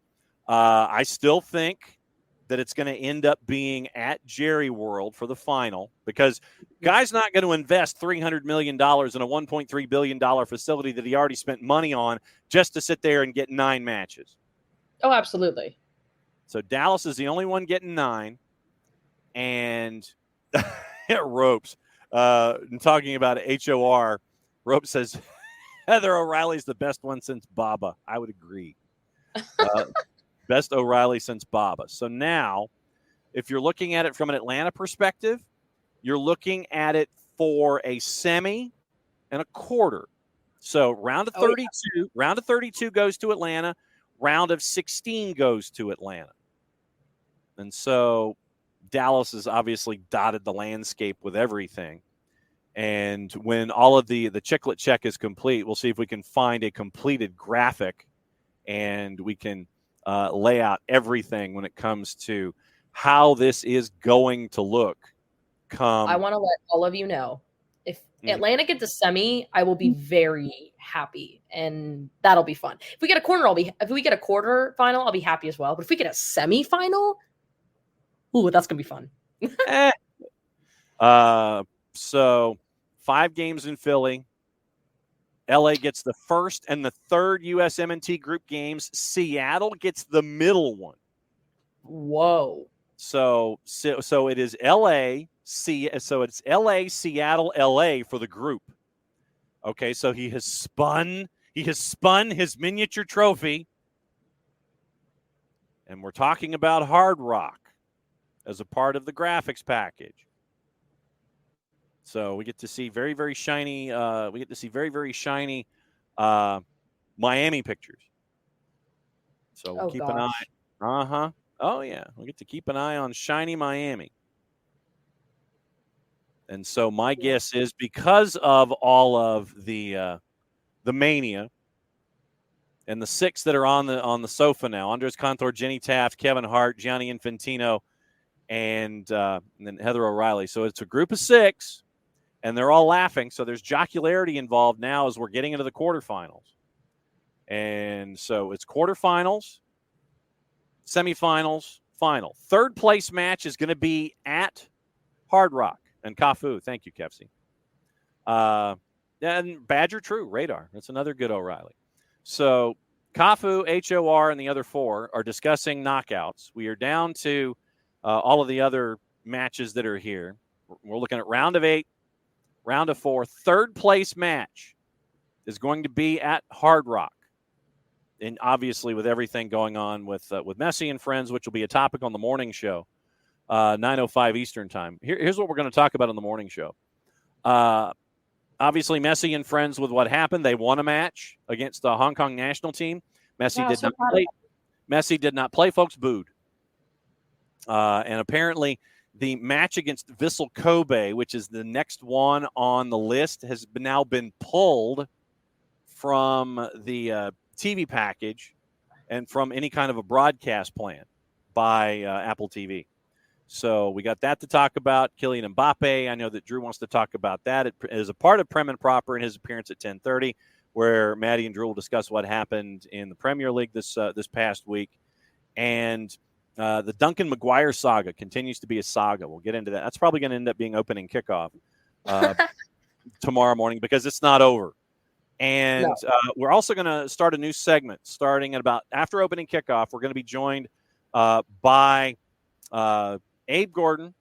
I still think that it's going to end up being at Jerry World for the final, because guy's not going to invest $300 million in a $1.3 billion facility that he already spent money on just to sit there and get 9 matches. Oh, absolutely. So Dallas is the only one getting 9. And Ropes, talking about HOR, Ropes says Heather O'Reilly's the best one since Baba. I would agree. Best O'Reilly since Baba. So now, if you're looking at it from an Atlanta perspective, you're looking at it for a semi and a quarter. So round of 32 goes to Atlanta. Round of 16 goes to Atlanta. And so Dallas has obviously dotted the landscape with everything. And when all of the chiclet check is complete, we'll see if we can find a completed graphic, and we can lay out everything when it comes to how this is going to look. I want to let all of you know, if Atlanta gets a semi, I will be very happy, and that'll be fun. If we get a quarter final, I'll be happy as well. But if we get a semi-final, ooh, that's gonna be fun. So 5 games in Philly. LA gets the first and the third USMNT group games. Seattle gets the middle one. Whoa. So it is LA, so it's LA, Seattle, LA for the group. Okay, so he has spun his miniature trophy. And we're talking about Hard Rock as a part of the graphics package. So we get to see very, very shiny. Miami pictures. So keep an eye. Oh yeah, we get to keep an eye on shiny Miami. And so my guess is, because of all of the mania and the 6 that are on the sofa now: Andres Cantor, Jenny Taft, Kevin Hart, Gianni Infantino, and then Heather O'Reilly. So it's a group of 6. And they're all laughing. So there's jocularity involved now as we're getting into the quarterfinals. And so it's quarterfinals, semifinals, final. Third place match is going to be at Hard Rock and Cafu. Thank you, Kefsey. And Badger True, Radar. That's another good O'Reilly. So Cafu, HOR, and the other 4 are discussing knockouts. We are down to all of the other matches that are here. We're looking at round of 8. Round of 4, third place match is going to be at Hard Rock. And obviously with everything going on with Messi and Friends, which will be a topic on the morning show, 9:05 Eastern time. Here's what we're going to talk about on the morning show. Obviously Messi and Friends, with what happened, they won a match against the Hong Kong national team. Messi did not play, folks, booed. And apparently the match against Vissel Kobe, which is the next one on the list, has now been pulled from the TV package and from any kind of a broadcast plan by Apple TV. So we got that to talk about. Kylian Mbappe, I know that Drew wants to talk about that. It is a part of Prem and Proper in his appearance at 10:30, where Maddie and Drew will discuss what happened in the Premier League this past week. And the Duncan Maguire saga continues to be a saga. We'll get into that. That's probably going to end up being opening kickoff tomorrow morning, because it's not over. And we're also going to start a new segment starting at about after opening kickoff. We're going to be joined by Abe Gordon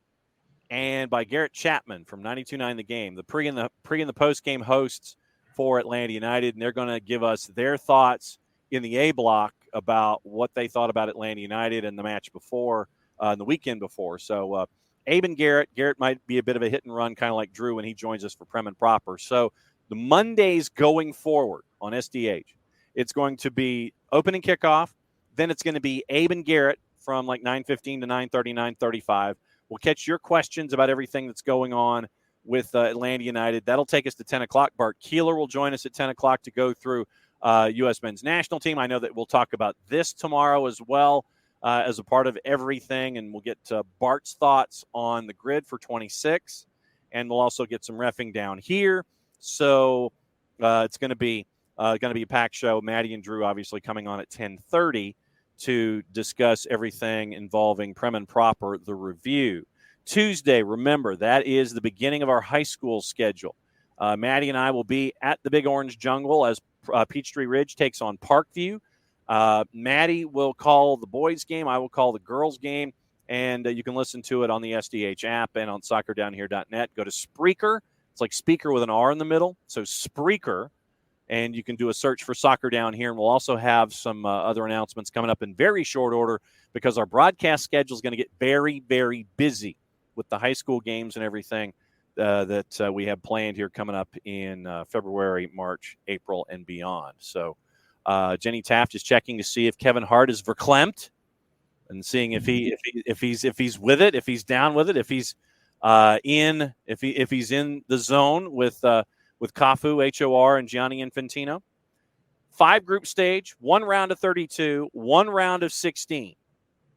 and by Garrett Chapman from 92.9 The Game, the pre and the post game hosts for Atlanta United, and they're going to give us their thoughts in the A block about what they thought about Atlanta United and the match before, and the weekend before. So Abe and Garrett might be a bit of a hit and run, kind of like Drew when he joins us for Prem and Proper. So the Mondays going forward on SDH, it's going to be opening kickoff. Then it's going to be Abe and Garrett from like 9:15 to 9:30, 9:35. We'll catch your questions about everything that's going on with Atlanta United. That'll take us to 10 o'clock. Bart Keeler will join us at 10 o'clock to go through U.S. men's national team. I know that we'll talk about this tomorrow as well as a part of everything, and we'll get Bart's thoughts on the grid for 26, and we'll also get some reffing down here. So it's going to be a packed show. Maddie and Drew obviously coming on at 10:30 to discuss everything involving Prem and Proper, the review. Tuesday, remember, that is the beginning of our high school schedule. Maddie and I will be at the Big Orange Jungle as Peachtree Ridge takes on Parkview. Maddie will call the boys' game. I will call the girls' game. And you can listen to it on the SDH app and on soccerdownhere.net. Go to Spreaker. It's like speaker with an R in the middle. So Spreaker. And you can do a search for Soccer Down Here. And we'll also have some other announcements coming up in very short order because our broadcast schedule is going to get very, very busy with the high school games and everything that we have planned here coming up in February, March, April, and beyond. So Jenny Taft is checking to see if Kevin Hart is verklempt and seeing if he's with it, if he's down with it, if he's in the zone with Cafu, HOR, and Gianni Infantino. 5 group stage, 1 round of 32, 1 round of 16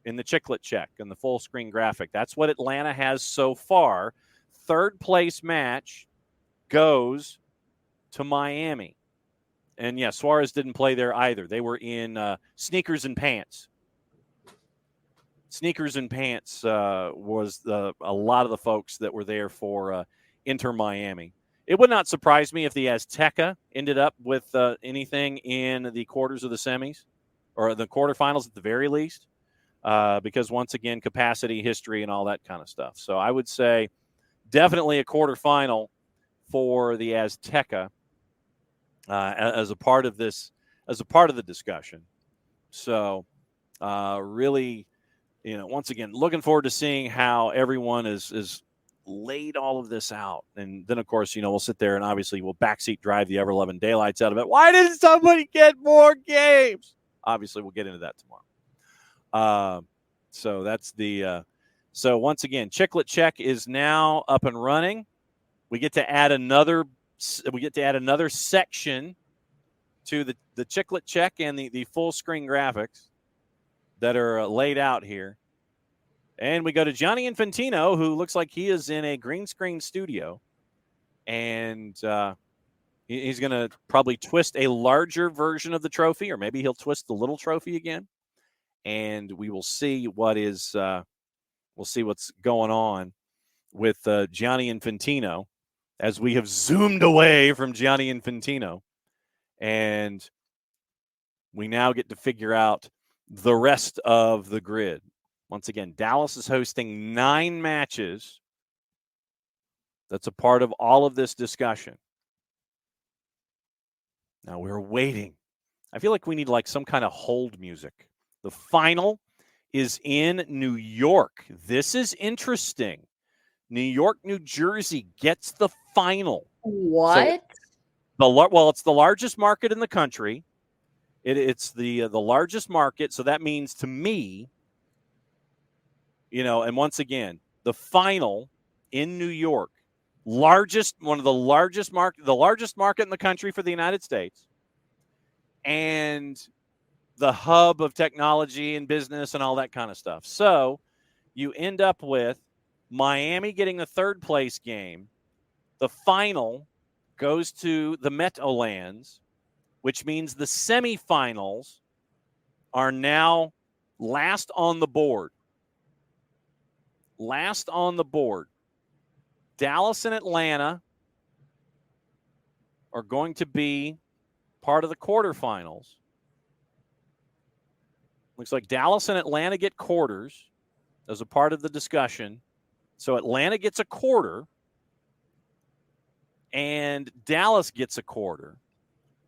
in the Chiclet check and the full screen graphic. That's what Atlanta has so far. 3rd place match goes to Miami. And, yeah, Suarez didn't play there either. They were in sneakers and pants. Sneakers and pants was a lot of the folks that were there for Inter Miami. It would not surprise me if the Azteca ended up with anything in the quarters of the semis or the quarterfinals at the very least, because, once again, capacity, history, and all that kind of stuff. So I would say definitely a quarterfinal for the Azteca as a part of this, as a part of the discussion. So really, once again, looking forward to seeing how everyone is laid all of this out. And then, of course, we'll sit there and obviously we'll backseat drive the ever-loving daylights out of it. Why didn't somebody get more games? Obviously, we'll get into that tomorrow. So that's the so once again, Chiclet Check is now up and running. We get to add another section to the Chiclet Check and the full screen graphics that are laid out here. And we go to Gianni Infantino, who looks like he is in a green screen studio. And he's going to probably twist a larger version of the trophy, or maybe he'll twist the little trophy again. And we will see what's going on with Gianni Infantino as we have zoomed away from Gianni Infantino. And we now get to figure out the rest of the grid. Once again, Dallas is hosting 9 matches. That's a part of all of this discussion. Now we're waiting. I feel like we need some kind of hold music. The final is in New York. This is interesting. New York, New Jersey gets the final. What? So it's the largest market in the country. It's the largest market. So that means to me, and once again, the final in New York, the largest market in the country for the United States, and the hub of technology and business and all that kind of stuff. So you end up with Miami getting the 3rd place game. The final goes to the Meadowlands, which means the semifinals are now last on the board. Last on the board. Dallas and Atlanta are going to be part of the quarterfinals. Looks like Dallas and Atlanta get quarters as a part of the discussion. So Atlanta gets a quarter and Dallas gets a quarter.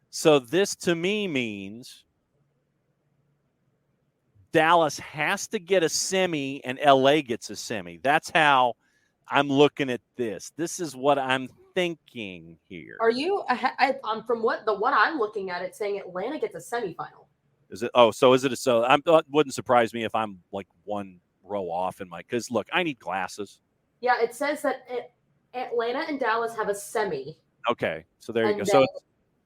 So this to me means Dallas has to get a semi and LA gets a semi. That's how I'm looking at this. This is what I'm thinking here. Are you from the one I'm looking at? It's saying Atlanta gets a semifinal. Is it? Oh, so is it? It wouldn't surprise me if I'm one row off in because look, I need glasses. Yeah, it says that Atlanta and Dallas have a semi. Okay, so there you And go. then-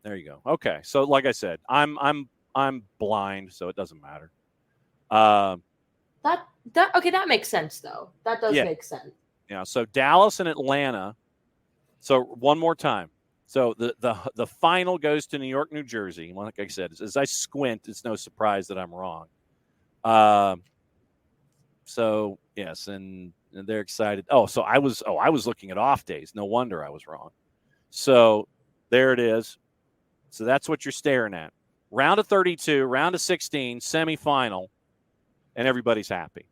There you go. Okay, so like I said, I'm blind, so it doesn't matter. That makes sense though. That does Yeah. make sense. Yeah. So Dallas and Atlanta. So one more time. So the final goes to New York, New Jersey. Like I said, as I squint, it's no surprise that I'm wrong. So yes, and they're excited. So I was looking at off days. No wonder I was wrong. So there it is. So that's what you're staring at. Round of 32, round of 16, semifinal, and everybody's happy.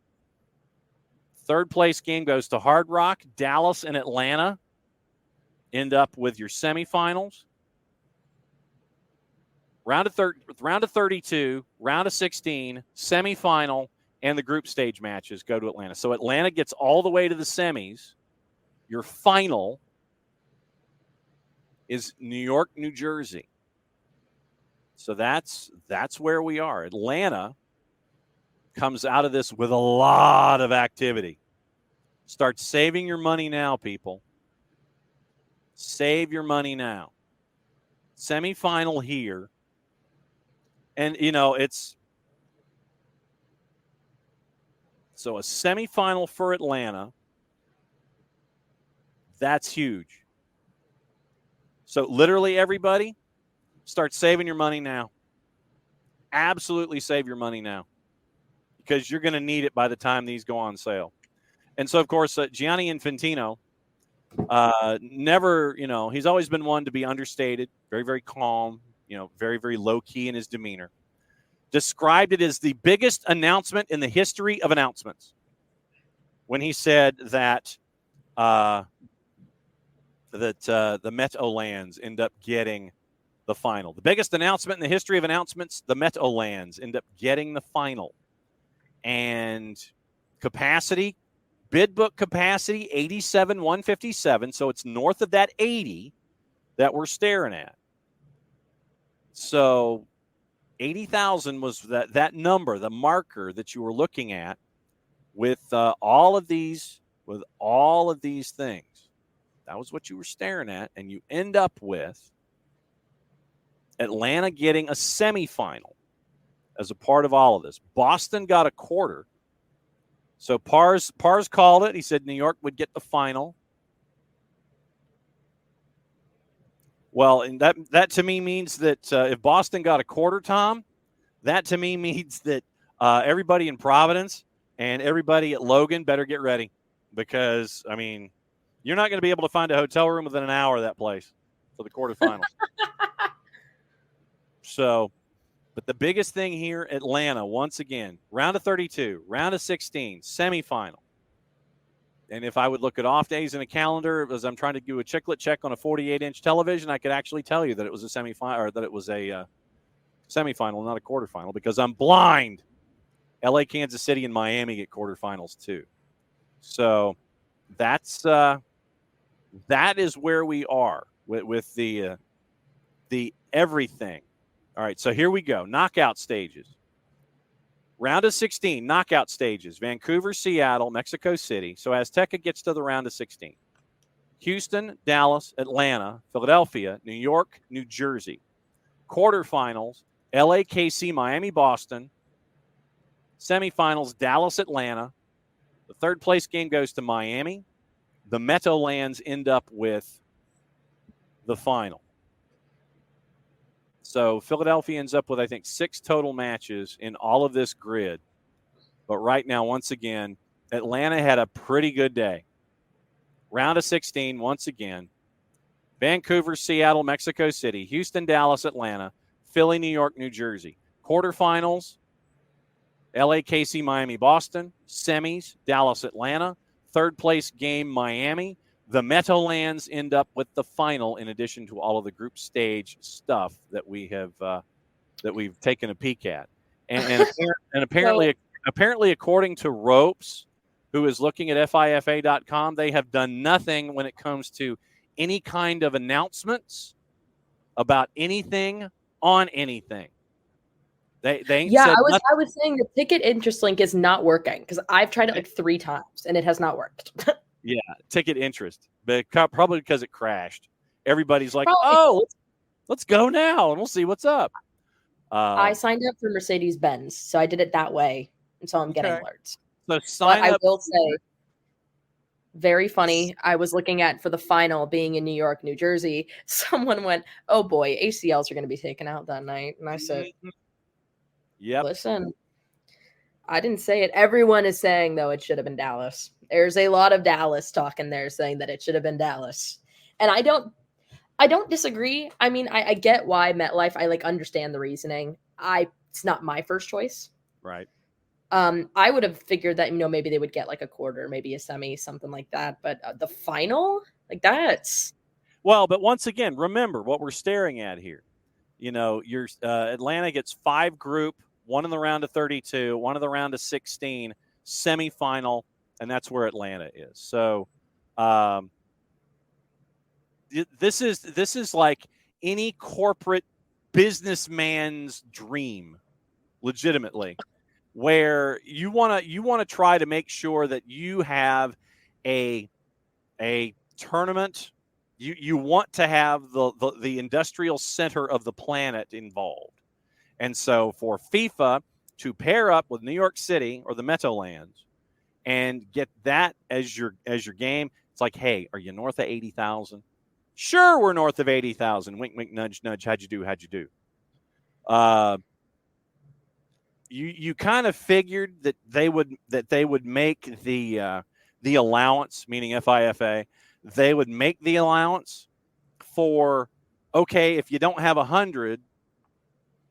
Third place game goes to Hard Rock. Dallas and Atlanta end up with your semifinals. Round of 32, round of 16, semifinal, and the group stage matches go to Atlanta. So Atlanta gets all the way to the semis. Your final is New York, New Jersey. So that's where we are. Atlanta comes out of this with a lot of activity. Start saving your money now, people. Save your money now. Semifinal here. And, it's so a semifinal for Atlanta. That's huge. So literally everybody, start saving your money now. Absolutely save your money now because you're going to need it by the time these go on sale. And so, of course, Gianni Infantino, never, he's always been one to be understated, very, very calm, very, very low key in his demeanor. Described it as the biggest announcement in the history of announcements when he said that the Meadowlands end up getting the final. The biggest announcement in the history of announcements, the Meadowlands end up getting the final. And capacity, bid book capacity, 87,157. So it's north of that 80 that we're staring at. So 80,000 was that number, the marker that you were looking at with all of these things. That was what you were staring at, and you end up with Atlanta getting a semifinal as a part of all of this. Boston got a quarter. So Pars called it. He said New York would get the final. Well, and that to me means that if Boston got a quarter, Tom, that to me means that everybody in Providence and everybody at Logan better get ready because, you're not going to be able to find a hotel room within an hour of that place for the quarterfinals. So, but the biggest thing here, Atlanta, once again, round of 32, round of 16, semifinal. And if I would look at off days in a calendar, as I'm trying to do a chiclet check on a 48-inch television, I could actually tell you that it was a semifinal or that it was a semifinal, not a quarterfinal, because I'm blind. LA, Kansas City, and Miami get quarterfinals too. So that is where we are with the everything. All right, so here we go. Knockout stages. Round of 16, knockout stages. Vancouver, Seattle, Mexico City. So Azteca gets to the round of 16. Houston, Dallas, Atlanta, Philadelphia, New York, New Jersey. Quarterfinals, LA, KC, Miami, Boston. Semifinals, Dallas, Atlanta. The third place game goes to Miami. The Meadowlands end up with the final. So Philadelphia ends up with, I think, 6 total matches in all of this grid. But right now, once again, Atlanta had a pretty good day. Round of 16, once again. Vancouver, Seattle, Mexico City, Houston, Dallas, Atlanta, Philly, New York, New Jersey. Quarterfinals, LA, KC, Miami, Boston. Semis, Dallas, Atlanta. Third place game, Miami. The Meadowlands end up with the final in addition to all of the group stage stuff that we have that we've taken a peek at. And apparently, according to Ropes, who is looking at FIFA.com, they have done nothing when it comes to any kind of announcements about anything on anything. They ain't said nothing. I was saying the ticket interest link is not working because I've tried it like 3 times and it has not worked. Yeah, ticket interest, but probably because it crashed. Everybody's like, Probably. "Oh, let's go now, and we'll see what's up." I signed up for Mercedes Benz, so I did it that way, and so I'm getting Okay, alerts. so But sign I up. will say, very funny. I was looking at for the final being in New York, New Jersey. Someone went, "Oh boy, ACLs are going to be taken out that night," and I said, Mhm. Yep. "Listen, I didn't say it. Everyone is saying though it should have been Dallas. There's a lot of Dallas talk in there saying that it should have been Dallas, and I don't disagree. I mean, I get why MetLife. I like understand the reasoning. It's not my first choice. Right. I would have figured that maybe they would get like a quarter, maybe a semi, something like that. But the final, like that's Well, but once again, remember what we're staring at here. Your Atlanta gets 5 group, one in the round of 32, one in the round of 16, semifinal, and that's where Atlanta is. So, this is like any corporate businessman's dream, legitimately, where you want to try to make sure that you have a tournament. You want to have the industrial center of the planet involved. And so for FIFA to pair up with New York City or the Meadowlands and get that as your game, it's like, hey, are you north of 80,000? Sure, we're north of 80,000. Wink, wink, nudge, nudge. How'd you do? How'd you do? You kind of figured that they would make the allowance, meaning FIFA, they would make the allowance for, okay, if you don't have 100,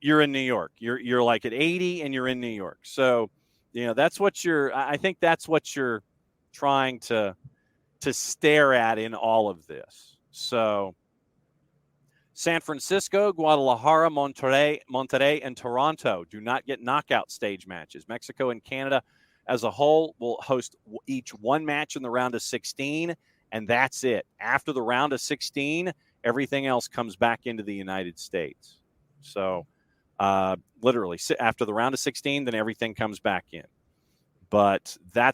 you're in New York. You're like at 80 and you're in New York. So, that's what I think that's what you're trying to stare at in all of this. So San Francisco, Guadalajara, Monterrey, and Toronto do not get knockout stage matches. Mexico and Canada as a whole will host each one match in the round of 16, and that's it. After the round of 16, everything else comes back into the United States. So literally, after the round of 16, then everything comes back in. But that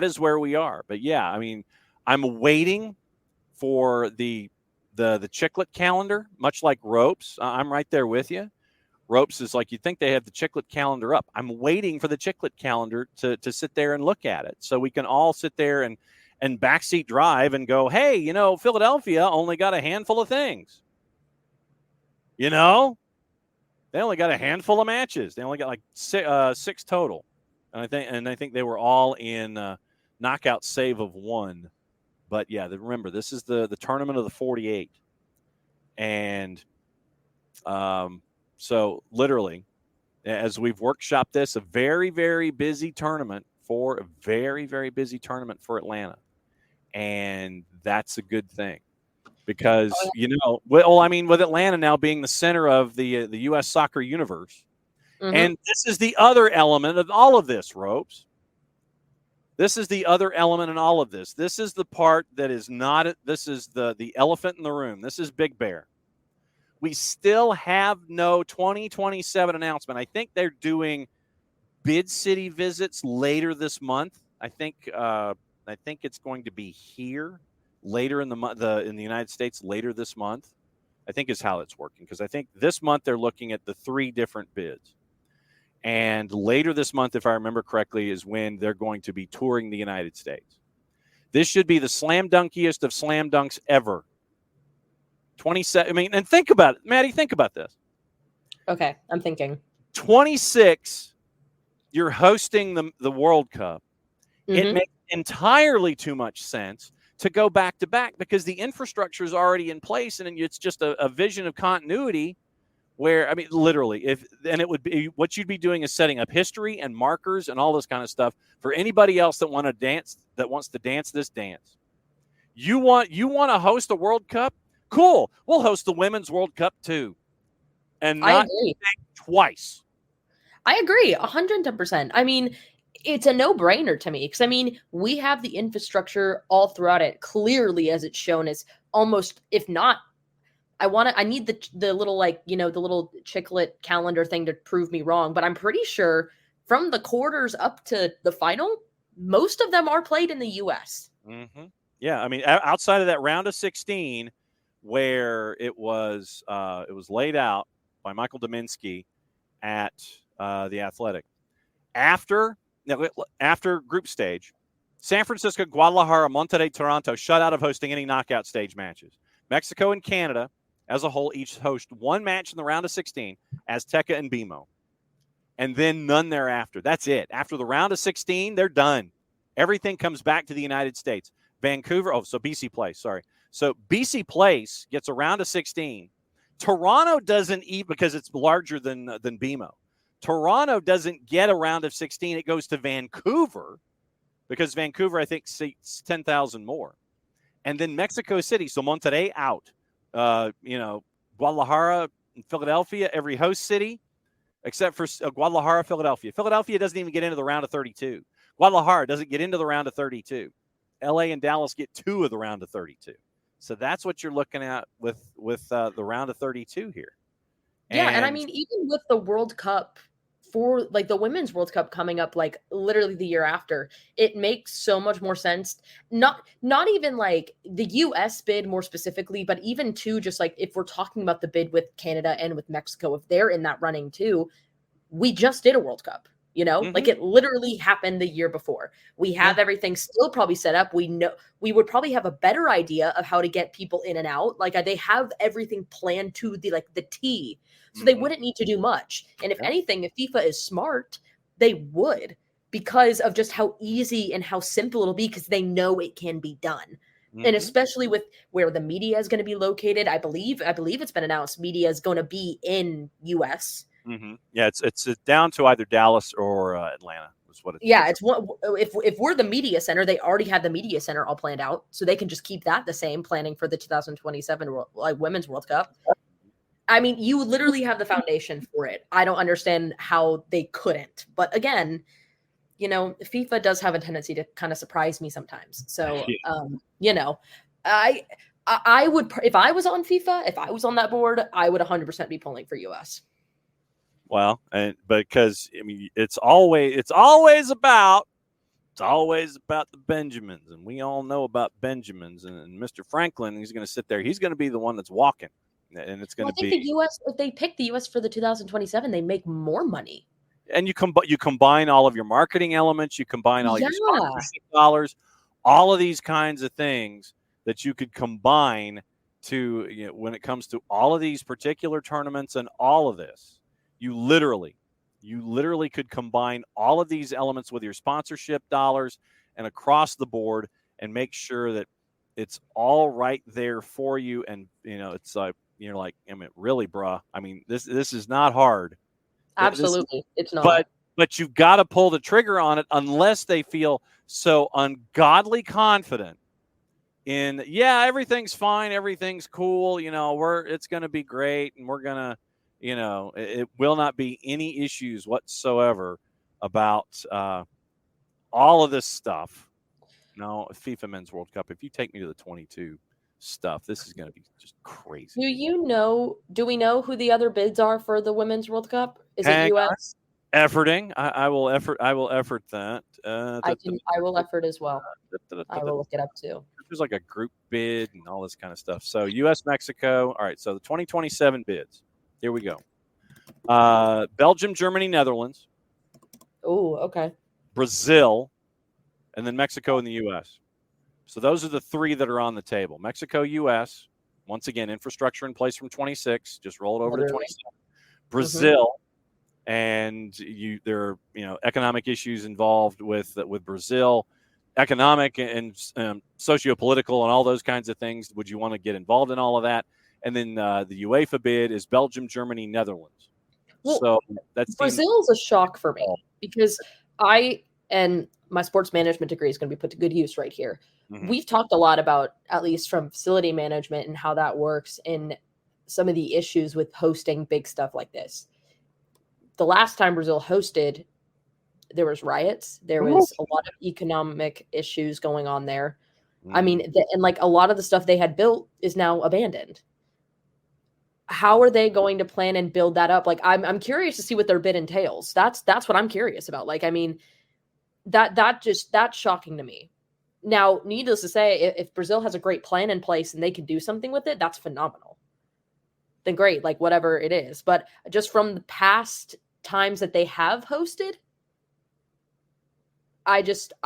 is where we are. But yeah, I mean, I'm waiting for the Chiclet calendar, much like Ropes. I'm right there with you. Ropes is like, you think they have the Chiclet calendar up. I'm waiting for the Chiclet calendar to sit there and look at it so we can all sit there and backseat drive and go, hey, Philadelphia only got a handful of things. They only got a handful of matches. They only got like 6 total. And I think they were all in knockout save of 1. But yeah, remember, this is the tournament of the 48. And so literally, as we've workshopped this, a very, very busy tournament for Atlanta. And that's a good thing because, with Atlanta now being the center of the U.S. soccer universe. Mm-hmm. And this is the other element of all of this, Ropes. This is the other element in all of this. This is the part that is not – this is the elephant in the room. This is Big Bear. We still have no 2027 announcement. I think they're doing bid city visits later this month. I think it's going to be here later in in the United States later this month. I think is how it's working because I think this month they're looking at the 3 different bids. And later this month, if I remember correctly, is when they're going to be touring the United States. This should be the slam dunkiest of slam dunks ever. 27. I mean, and think about it, Maddie. Think about this. Okay, I'm thinking. 26. You're hosting the World Cup. Mm-hmm. It makes entirely too much sense to go back to back because the infrastructure is already in place, and it's just a vision of continuity. Where, I mean, literally, it would be what you'd be doing is setting up history and markers and all this kind of stuff for anybody else that wants to dance this dance. You want to host a World Cup? Cool. We'll host the Women's World Cup too. And not twice. I agree 110%. I mean, it's a no-brainer to me because, I mean, we have the infrastructure all throughout it, clearly as it's shown as almost, if not, I need the little, like, the little Chiclet calendar thing to prove me wrong, but I'm pretty sure from the quarters up to the final, most of them are played in the US. Mm-hmm. Yeah, I mean, outside of that round of 16, where it was laid out by Michael Dominski at the Athletic. After group stage, San Francisco, Guadalajara, Monterrey, Toronto shut out of hosting any knockout stage matches. Mexico and Canada as a whole each host one match in the round of 16, Azteca and BMO, and then none thereafter. That's it. After the round of 16, they're done. Everything comes back to the United States. Vancouver, so BC Place, sorry. So BC Place gets a round of 16. Toronto doesn't eat because it's larger than BMO. Toronto doesn't get a round of 16. It goes to Vancouver because Vancouver, I think, seats 10,000 more. And then Mexico City, so Monterrey out. Guadalajara and Philadelphia, every host city, except for Guadalajara, Philadelphia. Philadelphia doesn't even get into the round of 32. Guadalajara doesn't get into the round of 32. LA and Dallas get 2 of the round of 32. So that's what you're looking at with the round of 32 here. Yeah, and I mean, even with the World Cup, for like the Women's World Cup coming up like literally the year after, it makes so much more sense. Not even like the US bid more specifically, but even too, just like if we're talking about the bid with Canada and with Mexico, if they're in that running too, we just did a World Cup. Like it literally happened the year before. We have everything still probably set up. We know we would probably have a better idea of how to get people in and out. Like they have everything planned to the T. So they wouldn't need to do much. And if anything, if FIFA is smart, they would, because of just how easy and how simple it'll be, because they know it can be done. And especially with where the media is going to be located, I believe it's been announced media is going to be in US. Yeah, it's down to either Dallas or Atlanta. Is what it's. Yeah, it's one. If we're the media center, they already have the media center all planned out, so they can just keep that the same, planning for the 2027 Women's World Cup. I mean, you literally have the foundation for it. I don't understand how they couldn't. But again, FIFA does have a tendency to kind of surprise me sometimes. So, I would, if I was on FIFA, if I was on that board, I would 100% be pulling for US. Well, because I mean, it's always about the Benjamins, and we all know about Benjamins, and Mr. Franklin. He's going to sit there. He's going to be the one that's walking, and it's going to be. I think the U.S. If they pick the U.S. for the 2027, they make more money. And you combine all of your marketing elements, you combine all your sponsorship dollars, all of these kinds of things that you could combine to when it comes to all of these particular tournaments and all of this. You literally could combine all of these elements with your sponsorship dollars and across the board and make sure that it's all right there for you. And, it's like, you're like, I mean, really, bruh, I mean, this is not hard. Absolutely. It's not. But you've got to pull the trigger on it unless they feel so ungodly confident in, everything's fine. Everything's cool. It's going to be great. And we're going to, it will not be any issues whatsoever about all of this stuff. No, FIFA Men's World Cup, if you take me to the 22 stuff, this is going to be just crazy. Do we know who the other bids are for the Women's World Cup? Is it US? Efforting. I will effort that. I will effort as well. I will look it up too. There's like a group bid and all this kind of stuff. So US, Mexico. All right. So the 2027 bids. Here we go. Belgium, Germany, Netherlands. Oh, okay. Brazil, and then Mexico and the U.S. So those are the 3 that are on the table. Mexico, U.S. Once again, infrastructure in place from 26. Just roll it over to 27. Brazil, and there are economic issues involved with Brazil, economic and socio-political and all those kinds of things. Would you want to get involved in all of that? And then the UEFA bid is Belgium, Germany, Netherlands. Well, so that's Brazil's a shock for me because and my sports management degree is going to be put to good use right here. We've talked a lot about, at least from facility management and how that works, and some of the issues with hosting big stuff like this. The last time Brazil hosted, there was riots. There was a lot of economic issues going on there. I mean, and like a lot of the stuff they had built is now abandoned. How are they going to plan and build that up? Like, I'm curious to see what their bid entails. That's what I'm curious about. Like, I mean, that's shocking to me. Now, needless to say, if Brazil has a great plan in place and they can do something with it, that's phenomenal. Then great, like whatever it is. But just from the past times that they have hosted, I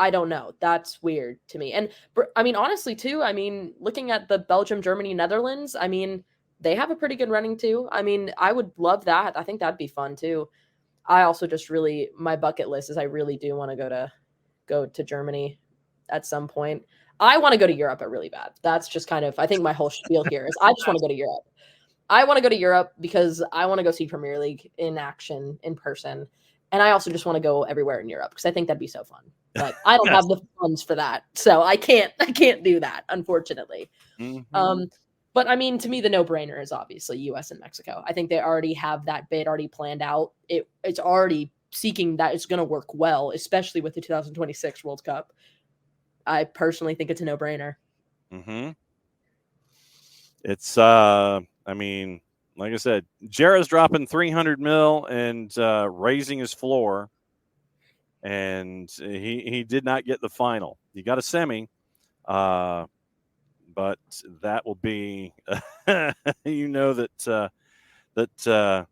don't know. That's weird to me. And I mean, honestly, too, I mean, looking at the Belgium, Germany, Netherlands, I mean, they have a pretty good running too. I mean, I would love that. I think that'd be fun too. I also just really, my bucket list is I really do want to go to Germany at some point. I want to go to Europe really bad. That's just kind of, I think my whole spiel here is I just want to go to Europe. I want to go to Europe because I want to go see Premier League in action in person. And I also just want to go everywhere in Europe because I think that'd be so fun. But I don't have the funds for that. So I can't do that, unfortunately. Mm-hmm. But I mean, to me, the no-brainer is obviously US and Mexico. I think they already have that bid already planned out. It's already seeking that it's going to work well, especially with the 2026 World Cup. I personally think it's a no-brainer. Mm-hmm. It's I mean, like I said, Jarrah's dropping $300 million and raising his floor, and he did not get the final. He got a semi, but that will be you know that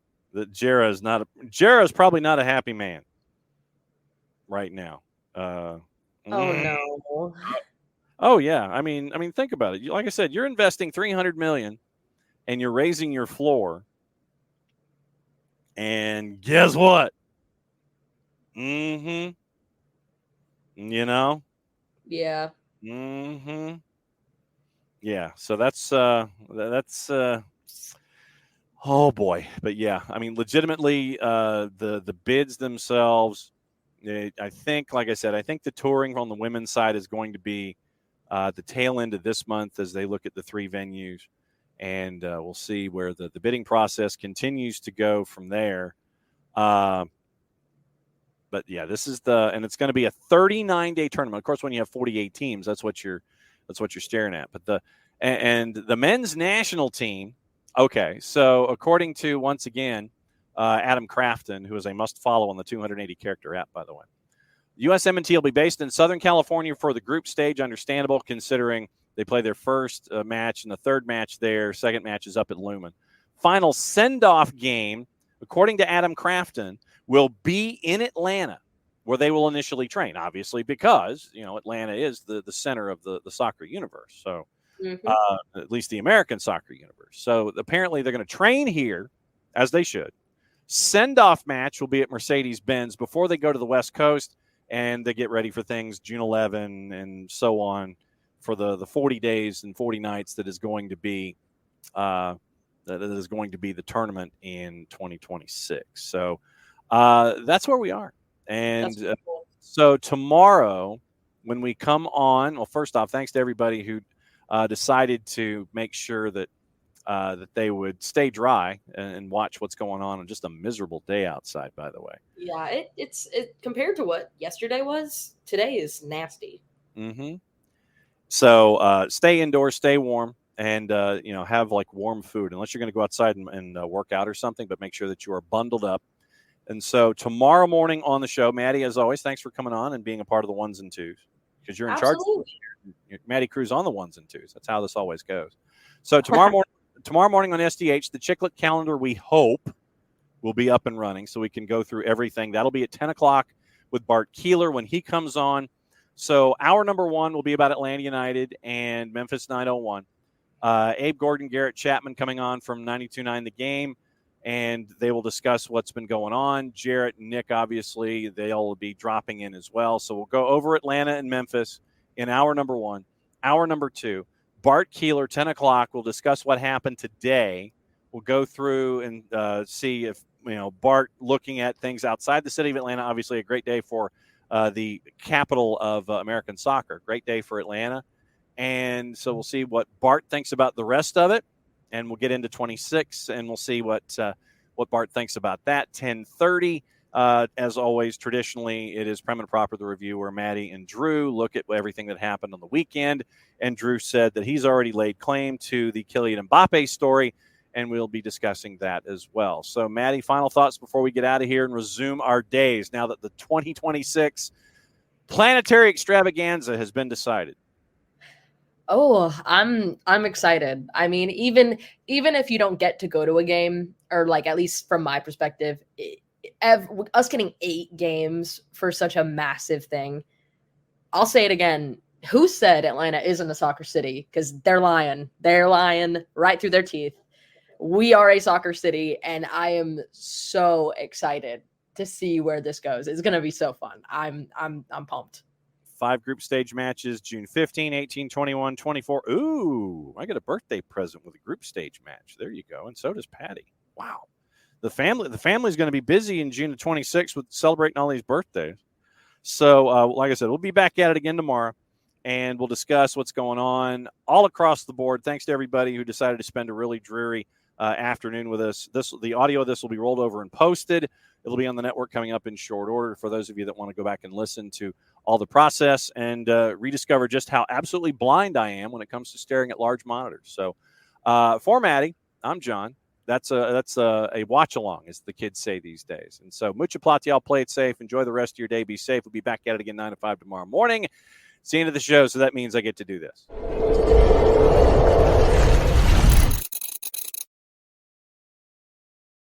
Jarrah is not Jarrah is probably not a happy man right now. Oh no. Oh yeah, I mean, think about it. Like I said, you're investing $300 million, and you're raising your floor. And guess what? Mm-hmm. You know. Yeah. Mm-hmm. Yeah. So that's oh boy. But yeah, I mean, legitimately, the bids themselves. I think, like I said, I think the touring on the women's side is going to be the tail end of this month as they look at the 3 venues, and we'll see where the bidding process continues to go from there. But yeah, this is and it's going to be a 39-day tournament. Of course, when you have 48 teams, that's what you're staring at. But the men's national team. Okay, so according to, once again, Adam Crafton, who is a must follow on the 280 character app, by the way, USMNT will be based in Southern California for the group stage. Understandable, considering they play their first match and the third match there. Second match is up at Lumen. Final send-off game, according to Adam Crafton, will be in Atlanta, where they will initially train, obviously, because, Atlanta is the center of the soccer universe. So at least the American soccer universe. So apparently they're going to train here, as they should. Send-off match will be at Mercedes-Benz before they go to the West Coast, and they get ready for things June 11 and so on for the 40 days and 40 nights that is going to be the tournament in 2026. So that's where we are. And cool. So tomorrow, when we come on, well, first off, thanks to everybody who decided to make sure that they would stay dry and watch what's going on just a miserable day outside, by the way. Yeah, it's compared to what yesterday was, today is nasty. Mm-hmm. So stay indoors, stay warm, and have like warm food, unless you're going to go outside and work out or something, but make sure that you are bundled up. And so tomorrow morning on the show, Maddie, as always, thanks for coming on and being a part of the ones and twos, because you're in charge. Maddie Cruz on the ones and twos. That's how this always goes. So tomorrow morning on SDH, the Chicklet calendar, we hope, will be up and running so we can go through everything. That'll be at 10 o'clock with Bart Keeler when he comes on. So hour number 1 will be about Atlanta United and Memphis 901. Abe Gordon, Garrett Chapman coming on from 92.9 The Game, and they will discuss what's been going on. Jarrett and Nick, obviously, they'll be dropping in as well. So we'll go over Atlanta and Memphis in hour number 1. Hour number 2, Bart Keeler, 10 o'clock, will discuss what happened today. We'll go through and see if, Bart looking at things outside the city of Atlanta. Obviously, a great day for the capital of American soccer. Great day for Atlanta. And so we'll see what Bart thinks about the rest of it. And we'll get into 26, and we'll see what Bart thinks about that. 10:30, as always, traditionally, it is Prim and Proper, the review, where Maddie and Drew look at everything that happened on the weekend. And Drew said that he's already laid claim to the Kylian Mbappe story, and we'll be discussing that as well. So, Maddie, final thoughts before we get out of here and resume our days now that the 2026 Planetary extravaganza has been decided. Oh, I'm excited. I mean, even if you don't get to go to a game, or like at least from my perspective, us getting 8 games for such a massive thing. I'll say it again. Who said Atlanta isn't a soccer city? Because they're lying. They're lying right through their teeth. We are a soccer city, and I am so excited to see where this goes. It's gonna be so fun. I'm pumped. 5 group stage matches, June 15, 18, 21, 24. Ooh, I get a birthday present with a group stage match. There you go. And so does Patty. Wow. The family's going to be busy in June 26th with celebrating all these birthdays. So, like I said, we'll be back at it again tomorrow, and we'll discuss what's going on all across the board. Thanks to everybody who decided to spend a really dreary afternoon with us. The audio of this will be rolled over and posted. It'll be on the network coming up in short order for those of you that want to go back and listen to all the process and rediscover just how absolutely blind I am when it comes to staring at large monitors. So for Maddie, I'm John. That's a watch along, as the kids say these days. And so mucha platial, play it safe. Enjoy the rest of your day. Be safe. We'll be back at it again 9 to 5 tomorrow morning. It's the end of the show, so that means I get to do this.